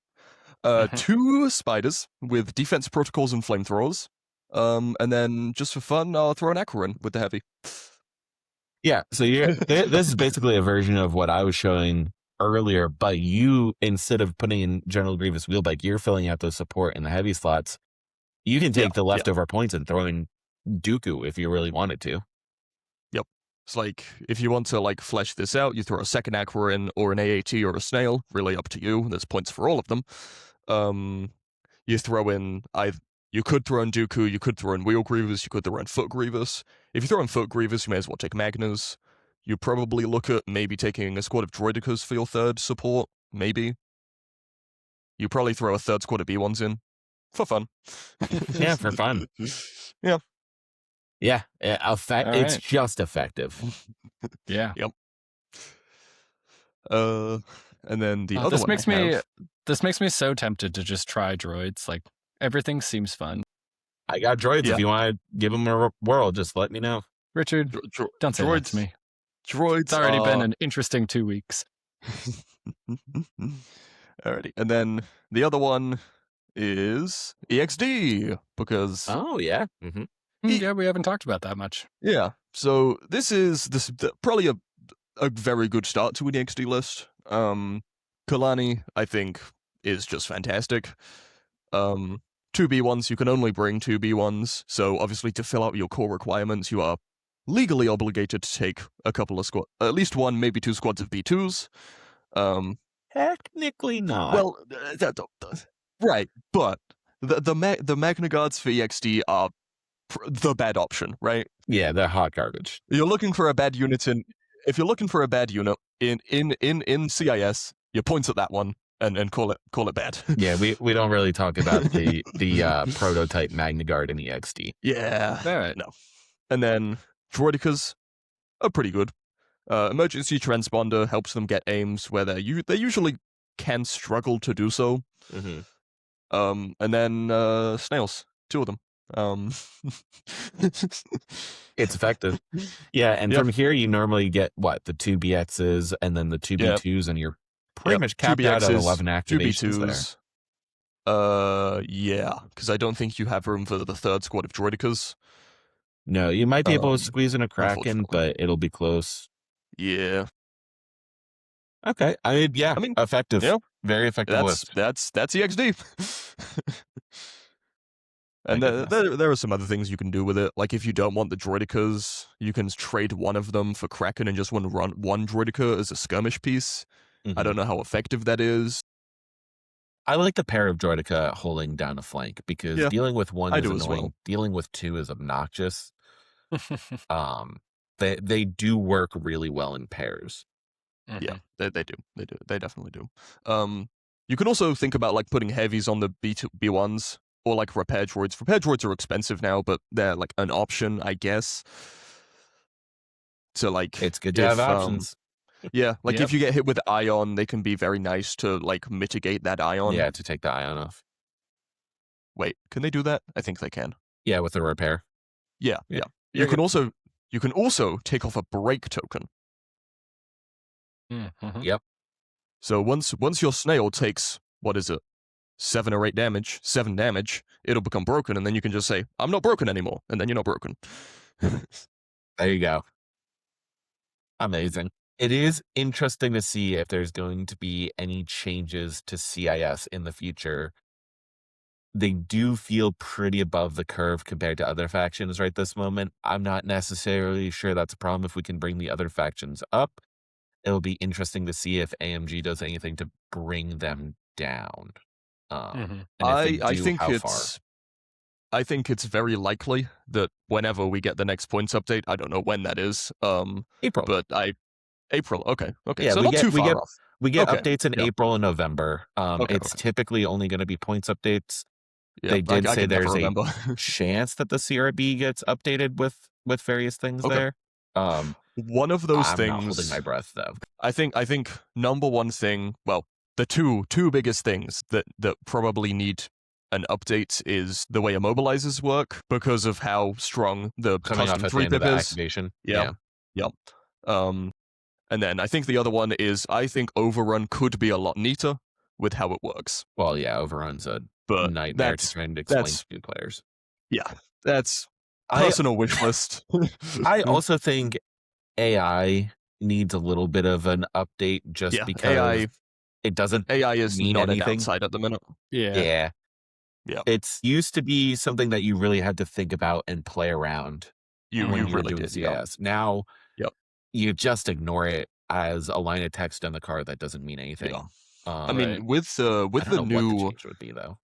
Speaker 1: Mhm.
Speaker 3: 2 spiders with defense protocols and flamethrowers. And then just for fun, I'll throw an Aqua in with the heavy.
Speaker 2: Yeah, so this is basically a version of what I was showing earlier, but you, instead of putting in General Grievous Wheelbike, you're filling out the support in the heavy slots. You can take the leftover points and throw in Dooku if you really wanted to.
Speaker 3: Yep. It's like, if you want to like flesh this out, you throw a second Aqua in, or an AAT, or a Snail, really up to you. There's points for all of them. You throw in you could throw in Dooku, you could throw in Wheel Grievous, you could throw in Foot Grievous. If you throw in Foot Grievous, you may as well take Magnas. You probably look at maybe taking a squad of Droidicas for your third support, maybe. You probably throw a third squad of B1s in, for fun.
Speaker 2: Yeah, for fun.
Speaker 3: Yeah.
Speaker 2: Yeah, it's just effective.
Speaker 1: Yeah.
Speaker 3: Yep. And then the other
Speaker 1: this
Speaker 3: one
Speaker 1: makes
Speaker 3: I
Speaker 1: me
Speaker 3: have,
Speaker 1: this makes me so tempted to just try droids. Like, everything seems fun.
Speaker 2: I got droids.
Speaker 3: Yeah.
Speaker 2: If you want to give them a whirl, just let me know.
Speaker 1: Richard, don't say that to me.
Speaker 3: Droids.
Speaker 1: It's already been an interesting 2 weeks.
Speaker 3: Alrighty. And then the other one is EXD, because
Speaker 2: Oh, yeah. Mm-hmm.
Speaker 1: Yeah, we haven't talked about that much.
Speaker 3: yeah. So this is probably a very good start to an EXD list. Kalani, I think, is just fantastic. 2 B1s, you can only bring 2 B1s, so obviously to fill out your core requirements, you are legally obligated to take a couple of at least 1, maybe 2 squads of B2s.
Speaker 2: Technically not.
Speaker 3: Well, right, but the Magna Guards for EXD are the bad option, right?
Speaker 2: Yeah, they're hot garbage.
Speaker 3: You're looking for a bad unit if you're looking for a bad unit in CIS, you point at that one and call it bad.
Speaker 2: Yeah, we don't really talk about the prototype Magna Guard in EXD.
Speaker 3: Yeah.
Speaker 1: All right.
Speaker 3: No. And then Droidicas are pretty good. Emergency transponder helps them get aims where they usually can struggle to do so.
Speaker 2: Mm-hmm.
Speaker 3: And then snails, 2 of them.
Speaker 2: It's effective. Yeah, and from here you normally get what, the 2 BXs and then the 2 B2s, and you're pretty much capped out at 11 activations
Speaker 3: 2 B2s. Yeah, because I don't think you have room for the third squad of Droidicas.
Speaker 2: No, you might be able to squeeze in a Kraken, but it'll be close.
Speaker 3: Yeah.
Speaker 2: Okay. I mean, effective. Yeah. Very effective list.
Speaker 3: That's EXD. And there are some other things you can do with it. Like, if you don't want the Droidicas, you can trade one of them for Kraken and just run one Droidica as a skirmish piece.
Speaker 2: Mm-hmm.
Speaker 3: I don't know how effective that is.
Speaker 2: I like the pair of Droidica holding down a flank, because dealing with one is annoying. Well. Dealing with 2 is obnoxious. They do work really well in pairs.
Speaker 1: Mm-hmm.
Speaker 3: Yeah, they do. They definitely do. You can also think about like putting heavies on the B1s, or like repair droids. Repair droids are expensive now, but they're like an option, I guess. So like,
Speaker 2: it's good to have options.
Speaker 3: Yeah, like if you get hit with ion, they can be very nice to like mitigate that ion.
Speaker 2: Yeah, to take the ion off.
Speaker 3: Wait, can they do that? I think they can.
Speaker 2: Yeah, with the repair.
Speaker 3: Yeah. You can also take off a break token.
Speaker 1: Mm-hmm.
Speaker 2: Yep.
Speaker 3: So once your snail takes, what is it, 7 or 8 damage, 7 damage, it'll become broken, and then you can just say, I'm not broken anymore, and then you're not broken.
Speaker 2: There you go. Amazing. It is interesting to see if there's going to be any changes to CIS in the future. They do feel pretty above the curve compared to other factions right this moment. I'm not necessarily sure that's a problem if we can bring the other factions up. It'll be interesting to see if AMG does anything to bring them down. And if they do,
Speaker 3: I think it's very likely that whenever we get the next points update, I don't know when that is.
Speaker 2: April.
Speaker 3: But April. Okay.
Speaker 2: Yeah,
Speaker 3: so not too far off.
Speaker 2: We get updates in April and November. It's typically only going to be points updates.
Speaker 3: Yeah,
Speaker 2: they did say there's
Speaker 3: a
Speaker 2: chance that the CRB gets updated with various things there.
Speaker 3: One of those things.
Speaker 2: I'm not holding my breath, though.
Speaker 3: I think number one thing. Well, the two biggest things that probably need an update is the way immobilizers work because of how strong the
Speaker 2: Coming off
Speaker 3: custom
Speaker 2: at the
Speaker 3: 3
Speaker 2: end of
Speaker 3: pip
Speaker 2: the
Speaker 3: is.
Speaker 2: activation.
Speaker 3: Yeah. And then I think the other one is I think Overrun could be a lot neater with how it works.
Speaker 2: Well, yeah, Overrun's a
Speaker 3: But
Speaker 2: nightmare to try and explain to new players.
Speaker 3: Yeah, that's personal wish list.
Speaker 2: I also think AI needs a little bit of an update just because
Speaker 3: AI,
Speaker 2: it doesn't
Speaker 3: AI is
Speaker 2: mean
Speaker 3: not
Speaker 2: anything.
Speaker 3: a downside at the minute.
Speaker 1: Yeah.
Speaker 2: It's used to be something that you really had to think about and play around
Speaker 3: You
Speaker 2: when you were
Speaker 3: really
Speaker 2: doing
Speaker 3: did.
Speaker 2: CIS. Now,
Speaker 3: Yep.
Speaker 2: you just ignore it as a line of text on the card that doesn't mean anything.
Speaker 3: Yeah.
Speaker 2: I
Speaker 3: I mean,
Speaker 1: Right.
Speaker 3: with
Speaker 2: I
Speaker 3: the
Speaker 2: don't know
Speaker 3: new
Speaker 2: what the change would be though.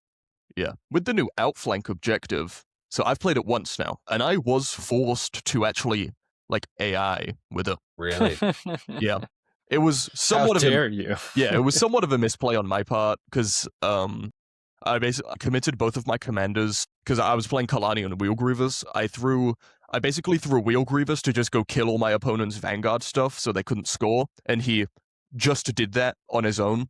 Speaker 3: with the new outflank objective. So I've played it once now, and I was forced to actually like AI with it.
Speaker 2: Really?
Speaker 3: Yeah, it was somewhat
Speaker 1: How
Speaker 3: of
Speaker 1: dare you?
Speaker 3: it was somewhat of a misplay on my part because I basically committed both of my commanders because I was playing Kalani and Wheel Grievous. I basically threw Wheel Grievous to just go kill all my opponent's Vanguard stuff so they couldn't score, and he just did that on his own.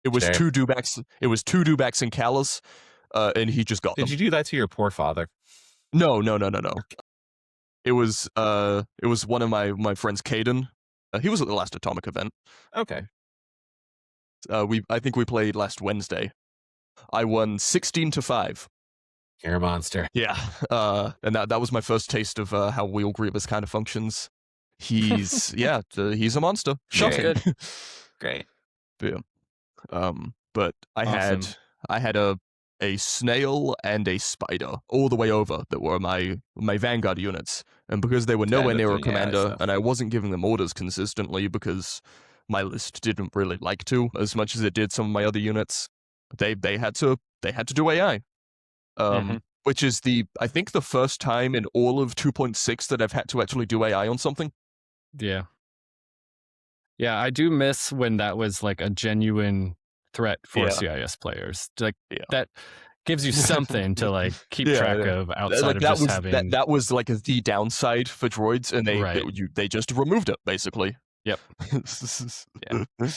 Speaker 3: It was
Speaker 2: Fair.
Speaker 3: 2 dewbacks. It was 2 dewbacks and Callus, and he just got them.
Speaker 2: Did you do that to your poor father?
Speaker 3: No. It was one of my friends, Caden. He was at the last Atomic event.
Speaker 2: Okay.
Speaker 3: I think we played last Wednesday. I won 16-5.
Speaker 2: You're a monster.
Speaker 3: Yeah, and that was my first taste of how Wheel Grievous kind of functions. He's he's a monster. Shocking.
Speaker 1: Good.
Speaker 2: Great.
Speaker 3: But I
Speaker 1: Awesome.
Speaker 3: had a snail and a spider all the way over that were my Vanguard units, and because they were nowhere near a commander, and I wasn't giving them orders consistently because my list didn't really like to as much as it did some of my other units, they had to do AI. Which is I think the first time in all of 2.6 that I've had to actually do AI on something.
Speaker 1: Yeah. Yeah, I do miss when that was like a genuine threat for CIS players. Like that gives you something to like keep track of outside of just having.
Speaker 3: That was like the downside for droids, and they just removed it basically.
Speaker 1: Yep.
Speaker 3: Yeah.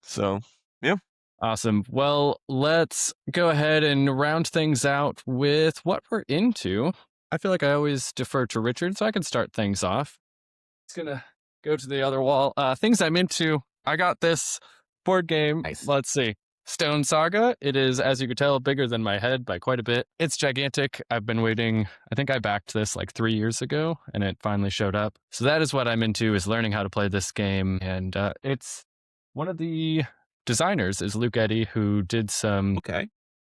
Speaker 3: So yeah.
Speaker 1: Awesome. Well, let's go ahead and round things out with what we're into. I feel like I always defer to Richard, so I can start things off. It's going to go to the other wall. Things I'm into. I got this board game.
Speaker 2: Nice.
Speaker 1: Let's see. Stone Saga. It is, as you could tell, bigger than my head by quite a bit. It's gigantic. I've been waiting. I think I backed this like 3 years ago, and it finally showed up. So that is what I'm into, is learning how to play this game. And it's one of the designers is Luke Eddy, who did some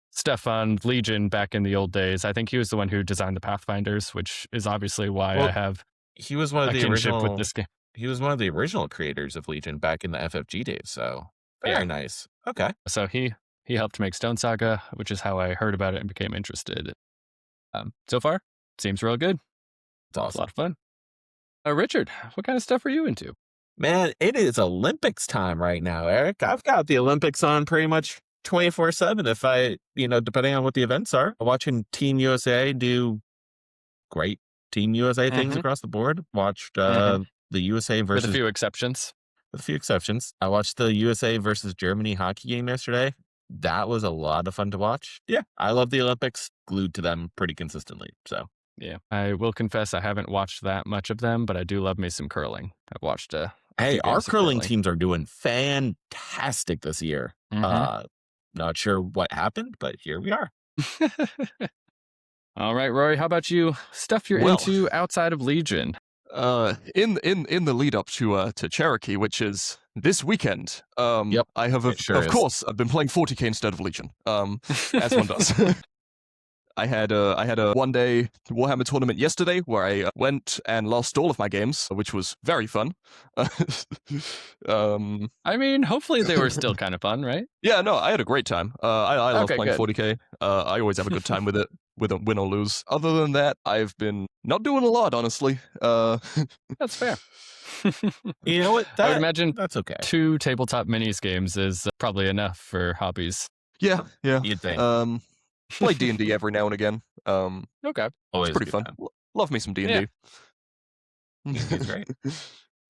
Speaker 1: stuff on Legion back in the old days. I think he was the one who designed the Pathfinders, which is obviously why I have
Speaker 2: he was one of
Speaker 1: a
Speaker 2: the
Speaker 1: kinship
Speaker 2: original
Speaker 1: with this game.
Speaker 2: He was one of the original creators of Legion back in the FFG days, so very nice. Okay.
Speaker 1: So he helped make Stone Saga, which is how I heard about it and became interested. So far, seems real good.
Speaker 2: It's awesome.
Speaker 1: A lot of fun. Richard, what kind of stuff are you into?
Speaker 2: Man, it is Olympics time right now, Eric. I've got the Olympics on pretty much 24/7 if I, depending on what the events are. Watching Team USA do great Team USA things across the board. Watched the USA versus...
Speaker 1: With a few exceptions.
Speaker 2: With a few exceptions. I watched the USA versus Germany hockey game yesterday. That was a lot of fun to watch. Yeah, I love the Olympics. Glued to them pretty consistently, so...
Speaker 1: Yeah, I will confess I haven't watched that much of them, but I do love me some curling. I've watched
Speaker 2: Hey, our curling teams are doing fantastic this year. Not sure what happened, but here we are.
Speaker 1: All right, Rory, how about you? Stuff you're into outside of Legion.
Speaker 3: In the lead up to Cherokee, which is this weekend. I have of course I've been playing 40k instead of Legion. As one does. I had a one-day Warhammer tournament yesterday where I went and lost all of my games, which was very fun.
Speaker 1: I mean, hopefully they were still kind of fun, right?
Speaker 3: Yeah, no, I had a great time. I love playing 40k. I always have a good time with it, whether win or lose. Other than that, I've been not doing a lot, honestly.
Speaker 1: That's fair.
Speaker 2: You know what?
Speaker 1: I would imagine
Speaker 2: that's okay.
Speaker 1: 2 tabletop minis games is probably enough for hobbies.
Speaker 3: Yeah.
Speaker 2: You'd think.
Speaker 3: Play D&D every now and again.
Speaker 1: Okay.
Speaker 2: Always
Speaker 3: it's pretty fun. Love me some D&D.
Speaker 2: He's great.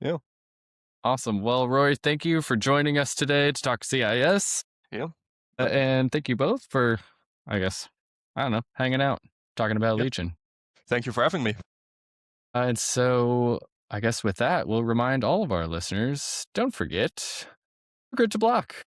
Speaker 3: Yeah.
Speaker 1: Awesome. Well, Rory, thank you for joining us today to talk CIS.
Speaker 3: Yeah.
Speaker 1: And thank you both for, I guess, I don't know, hanging out, talking about
Speaker 3: Yeah.
Speaker 1: Legion.
Speaker 3: Thank you for having me.
Speaker 1: And so I guess with that, we'll remind all of our listeners, don't forget, we're good to block.